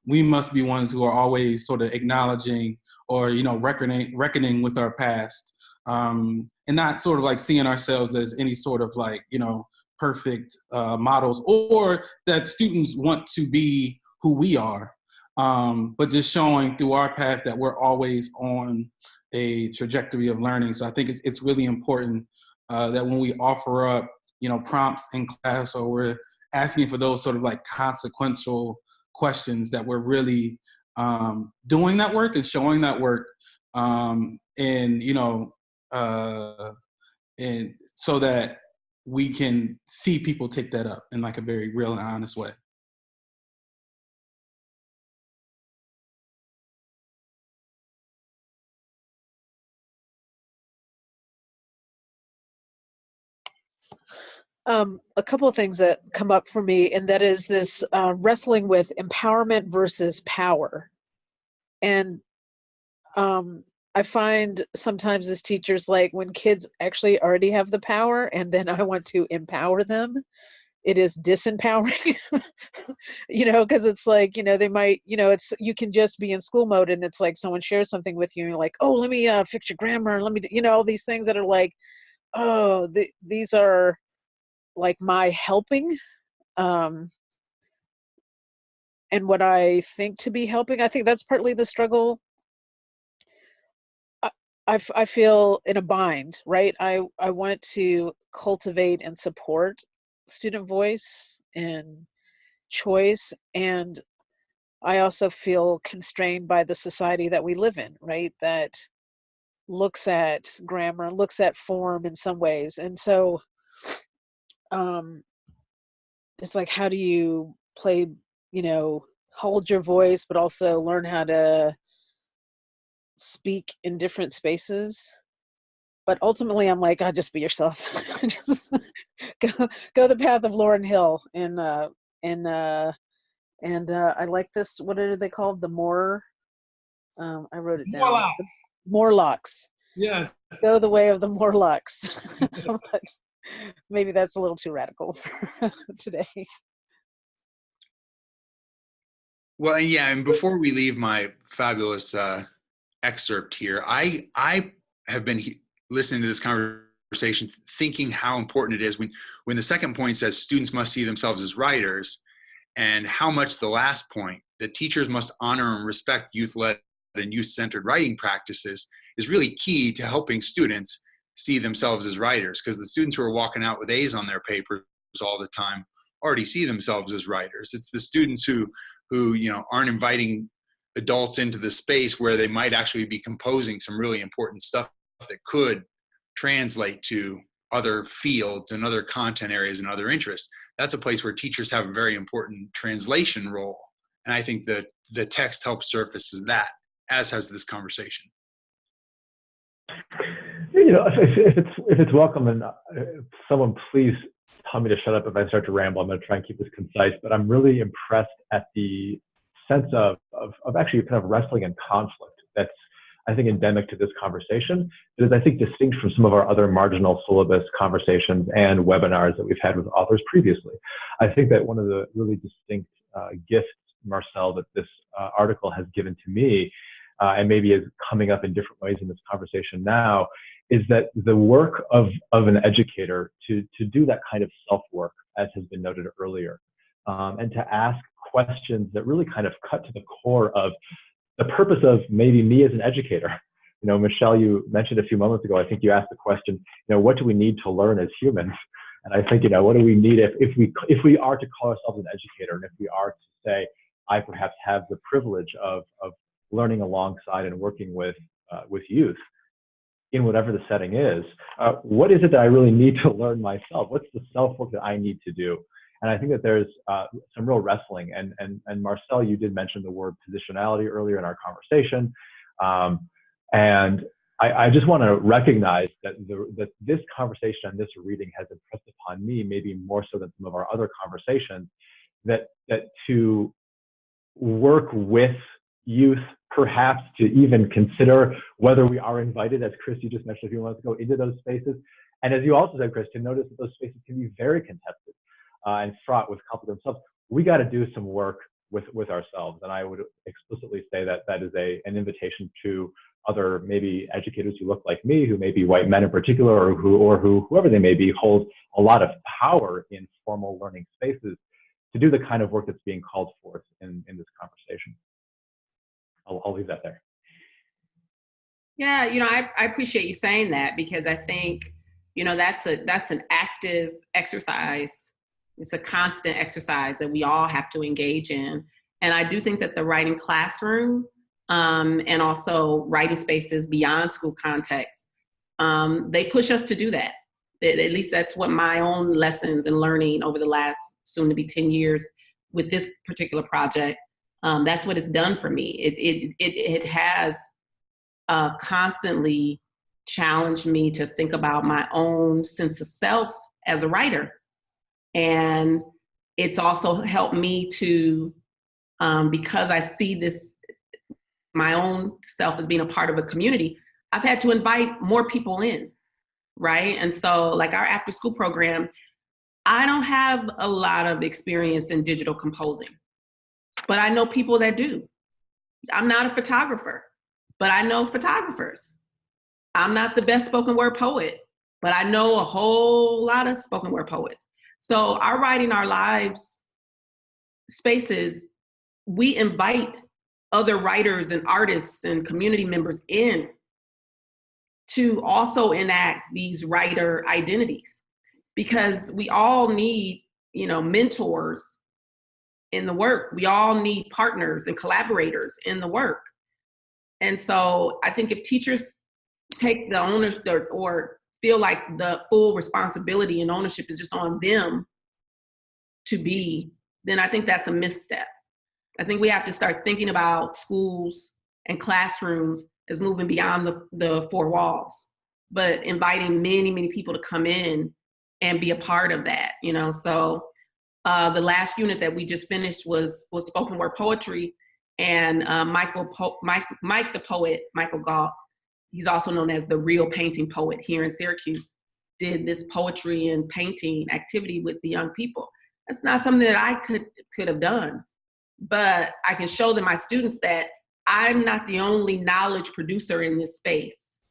We must be ones who are always sort of acknowledging or, you know, reckoning with our past, and not sort of like seeing ourselves as any sort of like, you know, perfect models, or that students want to be who we are, but just showing through our path that we're always on a trajectory of learning. So I think it's really important that when we offer up, you know, prompts in class, or we're asking for those sort of like consequential questions, that we're really doing that work and showing that work, and, you know, and so that we can see people take that up in like a very real and honest way. A couple of things that come up for me, and that is this wrestling with empowerment versus power. And I find sometimes as teachers, like when kids actually already have the power and then I want to empower them, it is disempowering, you know, because it's like, you know, they might, you know, you can just be in school mode and it's like someone shares something with you and you're like, oh, let me fix your grammar. Let me, you know, all these things that are like, oh, these are like my helping, and what I think to be helping. I think that's partly the struggle. I feel in a bind, right? I want to cultivate and support student voice and choice, and I also feel constrained by the society that we live in, right? That looks at grammar, looks at form in some ways. And so it's like, how do you play, you know, hold your voice, but also learn how to speak in different spaces? But ultimately, I'm like, oh, just be yourself. Just go the path of Lauryn Hill. And I like this. What are they called? The more. I wrote it down. Morlocks. Morlocks. Yes. Go the way of the Morlocks. But maybe that's a little too radical for today. Well, and yeah, and before we leave my fabulous excerpt here. I have been listening to this conversation, thinking how important it is when the second point says students must see themselves as writers, and how much the last point, that teachers must honor and respect youth-led and youth-centered writing practices, is really key to helping students see themselves as writers, because the students who are walking out with A's on their papers all the time already see themselves as writers. It's the students who aren't inviting adults into the space where they might actually be composing some really important stuff that could translate to other fields and other content areas and other interests. That's a place where teachers have a very important translation role. And I think that the text helps surface that, as has this conversation. If it's welcome, and someone please tell me to shut up if I start to ramble. I'm going to try and keep this concise, but I'm really impressed at the sense of actually kind of wrestling and conflict that's, I think, endemic to this conversation. It is, I think, distinct from some of our other marginal syllabus conversations and webinars that we've had with authors previously. I think that one of the really distinct gifts, Marcelle, that this article has given to me, and maybe is coming up in different ways in this conversation now, is that the work of an educator to do that kind of self-work, as has been noted earlier, and to ask questions that really kind of cut to the core of the purpose of maybe me as an educator. Michelle, you mentioned a few moments ago, I think you asked the question, what do we need to learn as humans? And I think, what do we need if we are to call ourselves an educator, and if we are to say, I perhaps have the privilege of learning alongside and working with youth in whatever the setting is, what is it that I really need to learn myself? What's the self-work that I need to do? And I think that there's some real wrestling. And Marcelle, you did mention the word positionality earlier in our conversation. And I just want to recognize that this conversation and this reading has impressed upon me, maybe more so than some of our other conversations, that to work with youth, perhaps to even consider whether we are invited, as Chris, you just mentioned a few moments ago, into those spaces. And as you also said, Chris, to notice that those spaces can be very contested and fraught with conflict themselves. We got to do some work with ourselves. And I would explicitly say that that is an invitation to other maybe educators who look like me, who may be white men in particular, or whoever they may be, hold a lot of power in formal learning spaces, to do the kind of work that's being called forth in this conversation. I'll leave that there. Yeah, I appreciate you saying that, because I think, that's an active exercise. It's a constant exercise that we all have to engage in. And I do think that the writing classroom and also writing spaces beyond school context, they push us to do that. At least that's what my own lessons and learning over the last soon to be 10 years with this particular project, that's what it's done for me. It has constantly challenged me to think about my own sense of self as a writer. And it's also helped me to, because I see my own self as being a part of a community, I've had to invite more people in, right? And so like our after school program, I don't have a lot of experience in digital composing, but I know people that do. I'm not a photographer, but I know photographers. I'm not the best spoken word poet, but I know a whole lot of spoken word poets. So our Writing Our Lives spaces, we invite other writers and artists and community members in to also enact these writer identities, because we all need, mentors in the work. We all need partners and collaborators in the work. And so I think if teachers take the ownership or feel like the full responsibility and ownership is just on them to be, then I think that's a misstep. I think we have to start thinking about schools and classrooms as moving beyond the four walls, but inviting many, many people to come in and be a part of that, So the last unit that we just finished was spoken word poetry, and Mike the poet, Michael Gall, he's also known as the Real Painting Poet here in Syracuse, did this poetry and painting activity with the young people. That's not something that I could have done, but I can show them, my students, that I'm not the only knowledge producer in this space.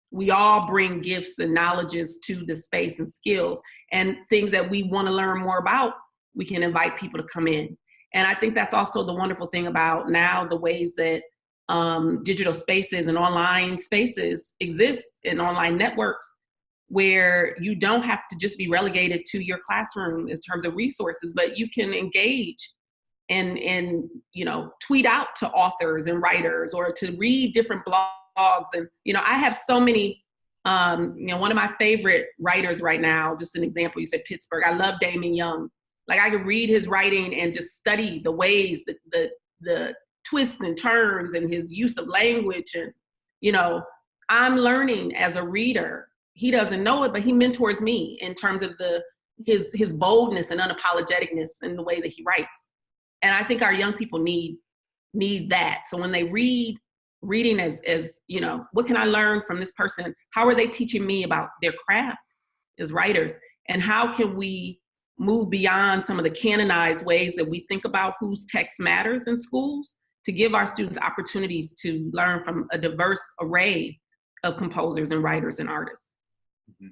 We all bring gifts and knowledges to the space and skills and things that we want to learn more about. We can invite people to come in. And I think that's also the wonderful thing about now the ways that digital spaces and online spaces exist in online networks, where you don't have to just be relegated to your classroom in terms of resources, but you can engage and tweet out to authors and writers, or to read different blogs. And, I have so many, one of my favorite writers right now, just an example, you said Pittsburgh, I love Damon Young. Like, I could read his writing and just study the ways that the twists and turns and his use of language. And, I'm learning as a reader. He doesn't know it, but he mentors me in terms of his boldness and unapologeticness in the way that he writes. And I think our young people need that. So when they reading as what can I learn from this person? How are they teaching me about their craft as writers? And how can we move beyond some of the canonized ways that we think about whose text matters in schools, to give our students opportunities to learn from a diverse array of composers and writers and artists. Mm-hmm.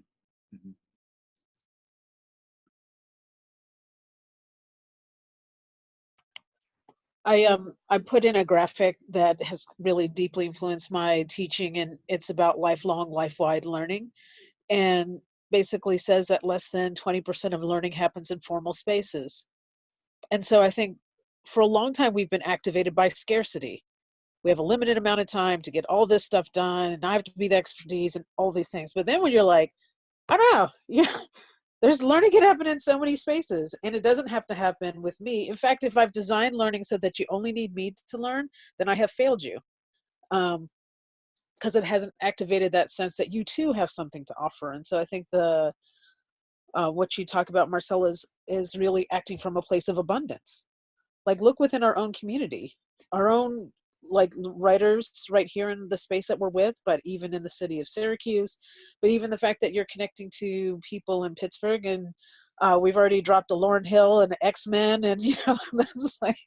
Mm-hmm. I put in a graphic that has really deeply influenced my teaching, and it's about lifelong, life-wide learning, and basically says that less than 20% of learning happens in formal spaces. And so I think for a long time we've been activated by scarcity. We have a limited amount of time to get all this stuff done, and I have to be the expertise and all these things. But then when you're like, I don't know, there's learning can happen in so many spaces, and it doesn't have to happen with me. In fact, if I've designed learning so that you only need me to learn, then I have failed you, because it hasn't activated that sense that you too have something to offer. And so I think what you talk about, Marcelle, is really acting from a place of abundance. Like, look within our own community, our own writers right here in the space that we're with, but even in the city of Syracuse, but even the fact that you're connecting to people in Pittsburgh, and we've already dropped a Lauryn Hill and X-Men, and that's like,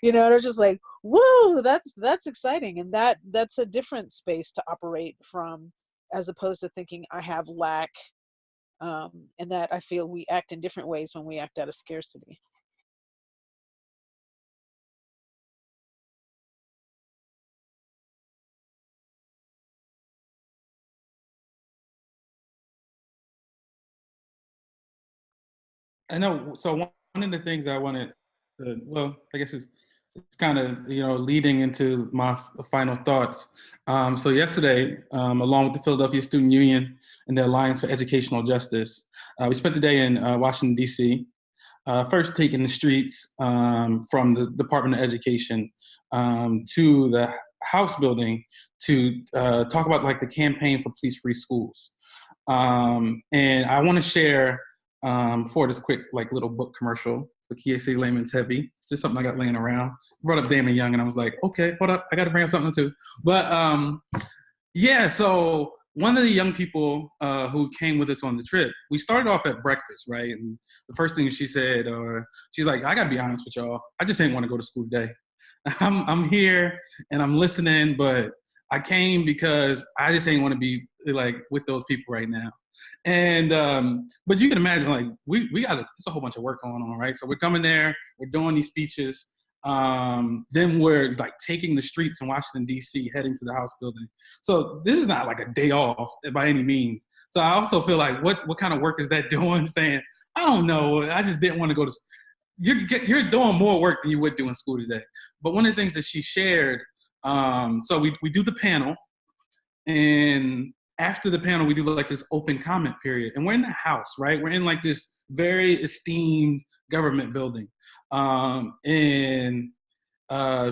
they're just like, whoa, that's exciting. And that's a different space to operate from, as opposed to thinking I have lack, and that I feel we act in different ways when we act out of scarcity. I know. So one of the things that I wanted to, well, I guess it's kind of, leading into my final thoughts. So yesterday, along with the Philadelphia Student Union and the Alliance for Educational Justice, we spent the day in Washington, D.C., first taking the streets from the Department of Education to the House building to talk about the campaign for police-free schools. And I want to share for this quick little book commercial for KSA Layman's Heavy. It's just something I got laying around. Brought up Damon Young, and I was like, okay, hold up, I got to bring up something too. But so one of the young people who came with us on the trip, we started off at breakfast, right? And the first thing she said, she's like, I got to be honest with y'all, I just ain't want to go to school today. I'm here and I'm listening, but I came because I just ain't want to be with those people right now. And but you can imagine, we got it's a whole bunch of work going on, right? So we're coming there, we're doing these speeches, then we're taking the streets in Washington D.C., heading to the House building. So this is not a day off by any means. So I also feel what kind of work is that doing? Saying, I don't know, I just didn't want to go to. You're doing more work than you would do in school today. But one of the things that she shared, so we do the panel, and after the panel, we do this open comment period. And we're in the House, right? We're in this very esteemed government building. And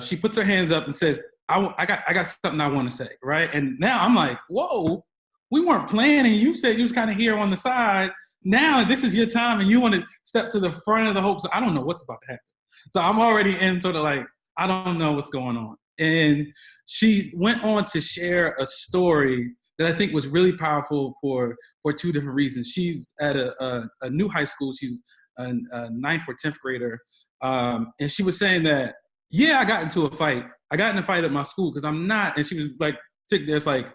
she puts her hands up and says, I got something I want to say, right? And now I'm like, whoa, we weren't planning. You said you was kind of here on the side. Now this is your time and you want to step to the front of the hope. So I don't know what's about to happen. So I'm already in sort of I don't know what's going on. And she went on to share a story that I think was really powerful for two different reasons. She's at a new high school. She's a 9th or 10th grader. And she was saying that, Yeah, I got into a fight. I got in a fight at my school because I'm not, and she was like, there's like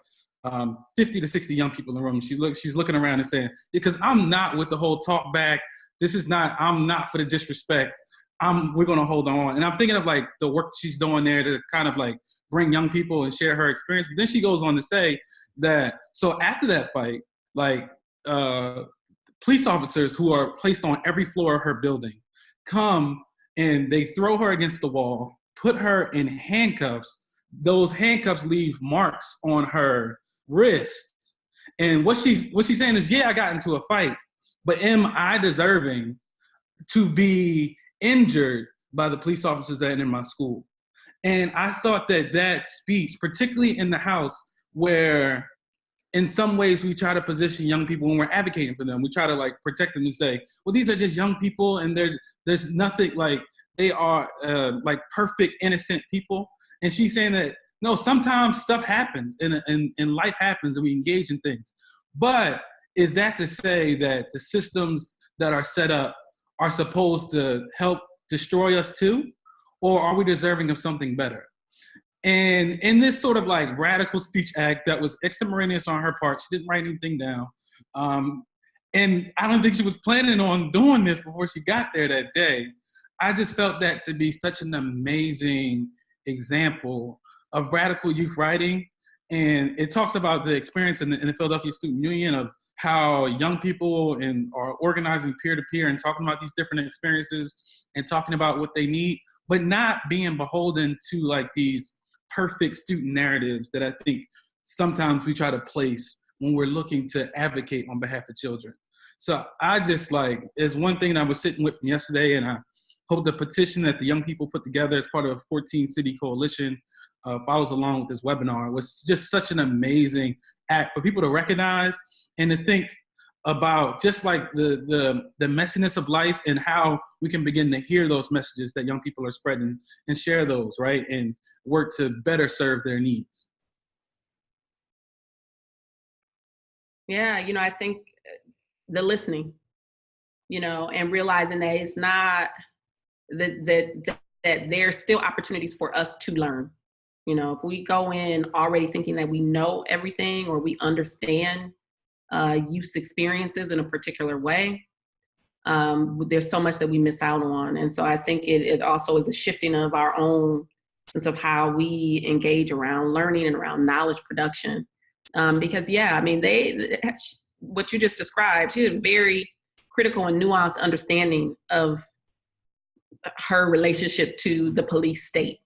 50 to 60 young people in the room. She's looking around and saying, because I'm not with the whole talk back. I'm not for the disrespect. We're going to hold on. And I'm thinking of like the work she's doing there to kind of like bring young people and share her experience. But then she goes on to say that, so after that fight, like police officers who are placed on every floor of her building come and they throw her against the wall, put her in handcuffs. Those handcuffs leave marks on her wrist. And what she's saying is, yeah, I got into a fight, but am I deserving to be injured by the police officers that are in my school? And I thought that speech, particularly in the House, where in some ways we try to position young people when we're advocating for them, we try to like protect them and say, well, these are just young people and there's nothing, like they are like perfect, innocent people. And she's saying that, no, sometimes stuff happens and life happens and we engage in things. But is that to say that the systems that are set up are supposed to help destroy us too? Or are we deserving of something better? And in this sort of like radical speech act that was extemporaneous on her part, she didn't write anything down. And I don't think she was planning on doing this before she got there that day. I just felt that to be such an amazing example of radical youth writing. And it talks about the experience in the Philadelphia Student Union of how young people are organizing peer-to-peer and talking about these different experiences and talking about what they need, but not being beholden to like these perfect student narratives that I think sometimes we try to place when we're looking to advocate on behalf of children. So I just like, there's one thing that I was sitting with from yesterday, and I hope the petition that the young people put together as part of a 14-city coalition follows along with this webinar. It was just such an amazing act for people to recognize and to think about just like the messiness of life and how we can begin to hear those messages that young people are spreading and share those, right? And work to better serve their needs. Yeah, I think the listening, and realizing that it's not that there's still opportunities for us to learn. If we go in already thinking that we know everything or we understand youth experiences in a particular way, there's so much that we miss out on. And so I think it also is a shifting of our own sense of how we engage around learning and around knowledge production. Because what you just described, she had a very critical and nuanced understanding of her relationship to the police state,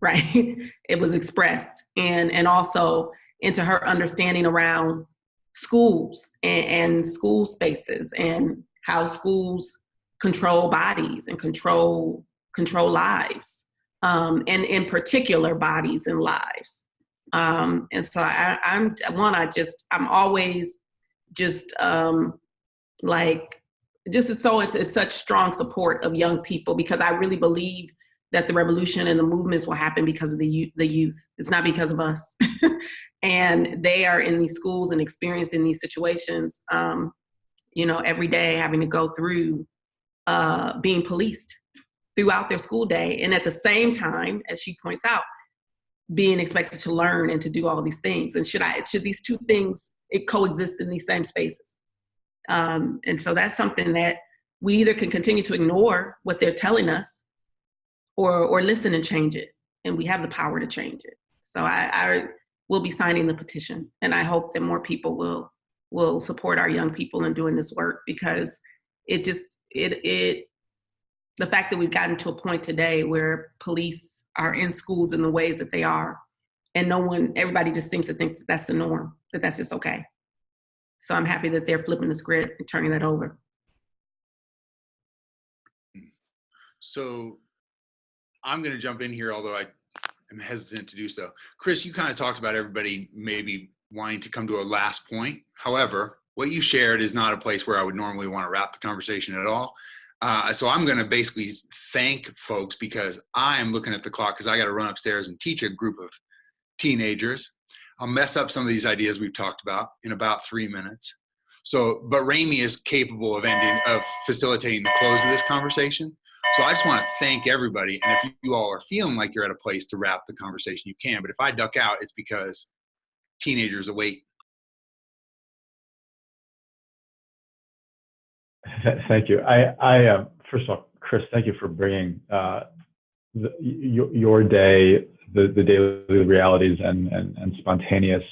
right? It was expressed, and also into her understanding around schools and school spaces and how schools control bodies and control lives, and in particular bodies and lives. And so I'm always just it's such strong support of young people, because I really believe that the revolution and the movements will happen because of the youth. It's not because of us. And they are in these schools and experiencing these situations, every day, having to go through being policed throughout their school day. And at the same time, as she points out, being expected to learn and to do all these things. And should these two things coexist in these same spaces? And so that's something that we either can continue to ignore what they're telling us or listen and change it. And we have the power to change it. So I will be signing the petition, and I hope that more people will support our young people in doing this work, because the fact that we've gotten to a point today where police are in schools in the ways that they are, and everybody just seems to think that that's the norm, that that's just okay. So I'm happy that they're flipping the script and turning that over. So I'm going to jump in here, although I am hesitant to do so. Chris, you kind of talked about everybody maybe wanting to come to a last point. However, what you shared is not a place where I would normally want to wrap the conversation at all. So I'm going to basically thank folks, because I am looking at the clock because I got to run upstairs and teach a group of teenagers. I'll mess up some of these ideas we've talked about in about 3 minutes. But Remi is capable of facilitating the close of this conversation. So I just want to thank everybody. And if you all are feeling like you're at a place to wrap the conversation, you can. But if I duck out, it's because teenagers await. Thank you. I first of all, Chris, thank you for bringing your day, the daily realities and spontaneous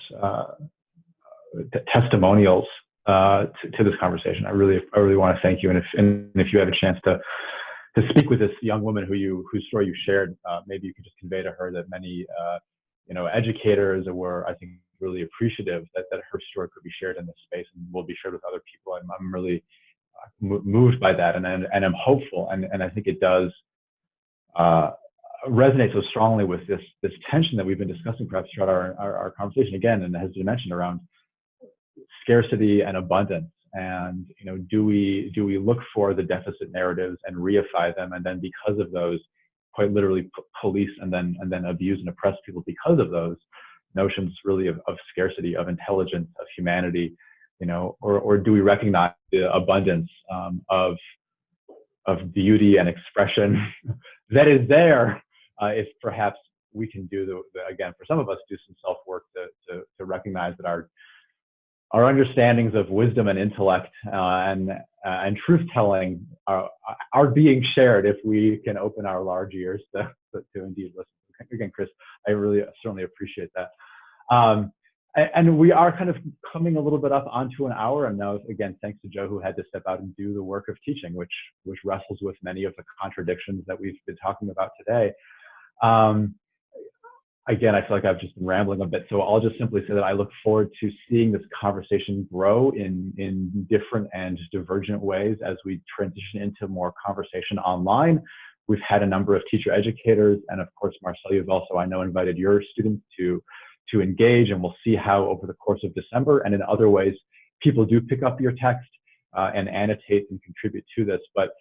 testimonials to this conversation. I really want to thank you. And if you have a chance to speak with this young woman whose story you shared, maybe you could just convey to her that many educators were, I think, really appreciative that her story could be shared in this space and will be shared with other people. I'm really moved by that, and I'm hopeful, and I think it does resonate so strongly with this tension that we've been discussing perhaps throughout our conversation again, and has been mentioned around scarcity and abundance. And do we look for the deficit narratives and reify them, and then because of those, quite literally police and then abuse and oppress people because of those notions really of scarcity, of intelligence, of humanity, or do we recognize the abundance of beauty and expression that is there, if perhaps we can do again, for some of us, do some self-work to recognize that our understandings of wisdom and intellect and truth-telling are being shared if we can open our large ears to indeed listen. Again, Chris, I really certainly appreciate that. And we are kind of coming a little bit up onto an hour. And now, again, thanks to Joe, who had to step out and do the work of teaching, which wrestles with many of the contradictions that we've been talking about today. Again, I feel like I've just been rambling a bit, so I'll just simply say that I look forward to seeing this conversation grow in different and divergent ways as we transition into more conversation online. We've had a number of teacher educators, and of course, Marcelle, you've also, I know, invited your students to engage, and we'll see how over the course of December and in other ways people do pick up your text and annotate and contribute to this. But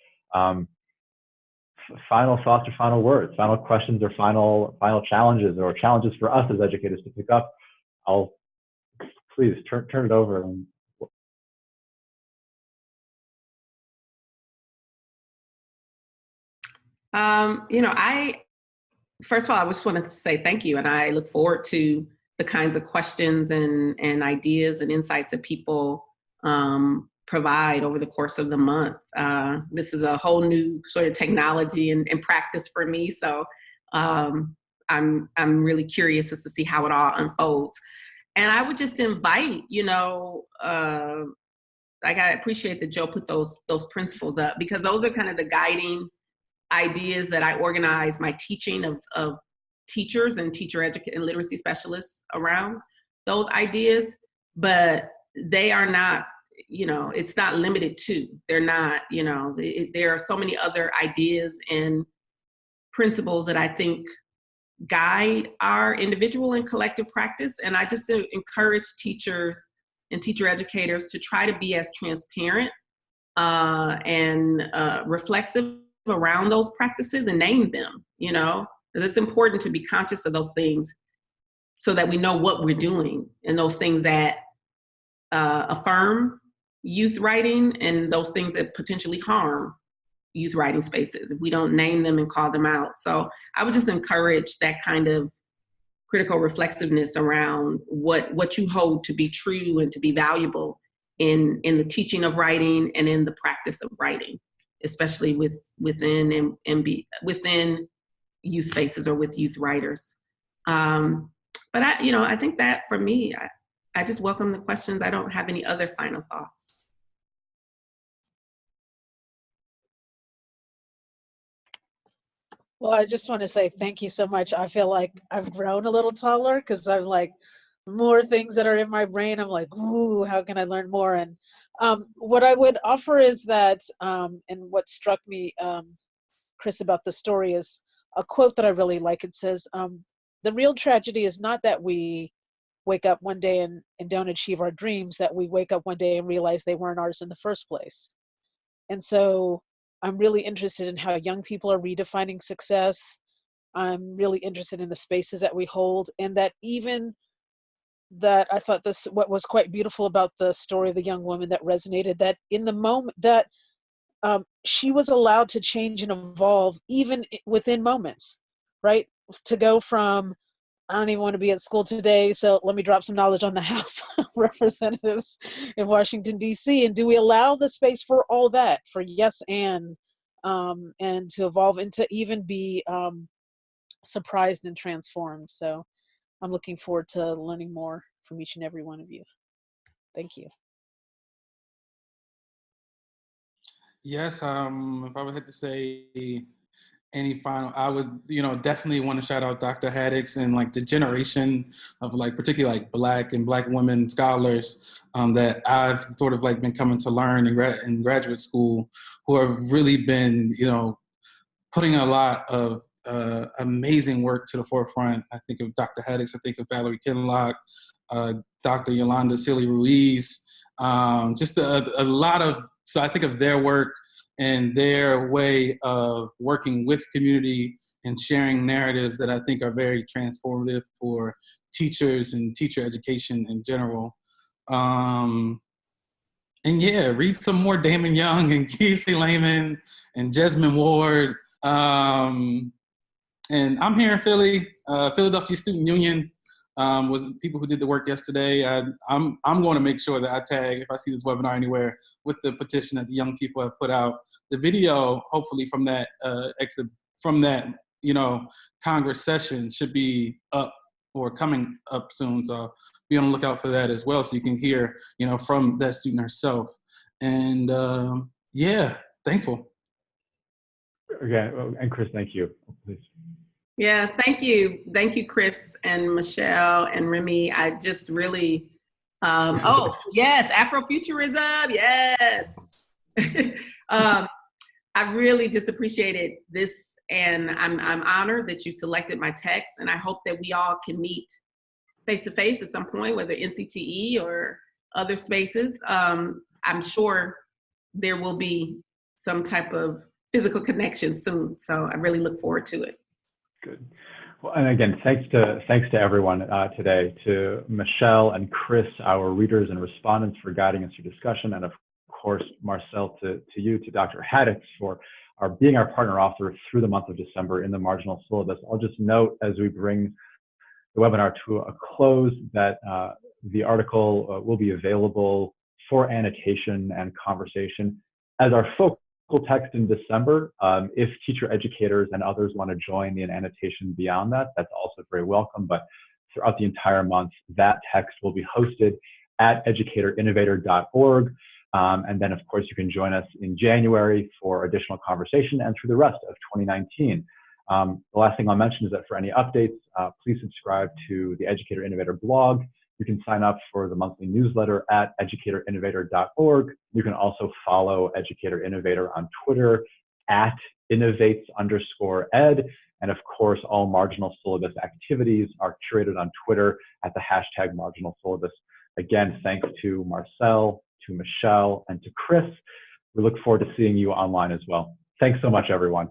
final thoughts or final words, final questions or final challenges, or challenges for us as educators to pick up. I'll please turn it over. First of all, I just wanted to say thank you, and I look forward to the kinds of questions and ideas and insights that people provide over the course of the month. This is a whole new sort of technology and practice for me, so I'm really curious as to see how it all unfolds. And I would just invite, I appreciate that Joe put those principles up, because those are kind of the guiding ideas that I organize my teaching of teachers and teacher educators and literacy specialists around those ideas. But they are not, it's not limited to, they're not, there are so many other ideas and principles that I think guide our individual and collective practice. And I just encourage teachers and teacher educators to try to be as transparent and reflexive around those practices and name them, because it's important to be conscious of those things so that we know what we're doing, and those things that affirm youth writing and those things that potentially harm youth writing spaces if we don't name them and call them out. So I would just encourage that kind of critical reflexiveness around what you hold to be true and to be valuable in the teaching of writing and in the practice of writing, especially within youth spaces or with youth writers. But I think that for me, I just welcome the questions. I don't have any other final thoughts. Well, I just want to say thank you so much. I feel like I've grown a little taller because I'm like, more things that are in my brain. I'm like, ooh, how can I learn more? And what I would offer is that, and what struck me, Chris, about the story is a quote that I really like. It says, the real tragedy is not that we wake up one day and don't achieve our dreams, that we wake up one day and realize they weren't ours in the first place. And so I'm really interested in how young people are redefining success. I'm really interested in the spaces that we hold, and that even that I thought what was quite beautiful about the story of the young woman that resonated, that in the moment that she was allowed to change and evolve even within moments, right? To go from, I don't even want to be at school today, so let me drop some knowledge on the House of Representatives in Washington, D.C. And do we allow the space for all that, for yes and to evolve and to even be surprised and transformed? So I'm looking forward to learning more from each and every one of you. Thank you. Yes, if I would have to say any final, I would, definitely want to shout out Dr. Haddix and like the generation of like, particularly like Black women scholars that I've sort of like been coming to learn in graduate school, who have really been, putting a lot of amazing work to the forefront. I think of Dr. Haddix, I think of Valerie Kinlock, Dr. Yolanda Silly Ruiz, just a lot of, so I think of their work and their way of working with community and sharing narratives that I think are very transformative for teachers and teacher education in general. And yeah, read some more Damon Young and Casey Lehman and Jesmyn Ward. And I'm here in Philly. Philadelphia Student Union was people who did the work yesterday. I'm going to make sure that I tag, if I see this webinar anywhere, with the petition that the young people have put out. The video, hopefully from that Congress session, should be up or coming up soon. So be on the lookout for that as well, so you can hear, from that student herself. And yeah, thankful. Okay, and Chris, thank you. Please. Yeah, thank you. Thank you, Chris and Michelle and Remi. I just really, oh, yes, Afrofuturism, yes. I really just appreciated this, and I'm honored that you selected my text, and I hope that we all can meet face-to-face at some point, whether NCTE or other spaces. I'm sure there will be some type of physical connection soon, so I really look forward to it. Good. Well, and again, thanks to everyone today, to Michelle and Chris, our readers and respondents, for guiding us through discussion, and of course, Marcelle, to you, to Dr. Haddix, for being our partner author through the month of December in the Marginal Syllabus. I'll just note, as we bring the webinar to a close, that the article will be available for annotation and conversation as our focal text in December. If teacher educators and others want to join the annotation beyond that, that's also very welcome. But throughout the entire month, that text will be hosted at educatorinnovator.org. And then, of course, you can join us in January for additional conversation and through the rest of 2019. The last thing I'll mention is that for any updates, please subscribe to the Educator Innovator blog. You can sign up for the monthly newsletter at educatorinnovator.org. You can also follow Educator Innovator on Twitter at innovates_ed. And of course, all Marginal Syllabus activities are curated on Twitter at the hashtag Marginal Syllabus. Again, thanks to Marcelle, to Michelle, and to Chris. We look forward to seeing you online as well. Thanks so much, everyone.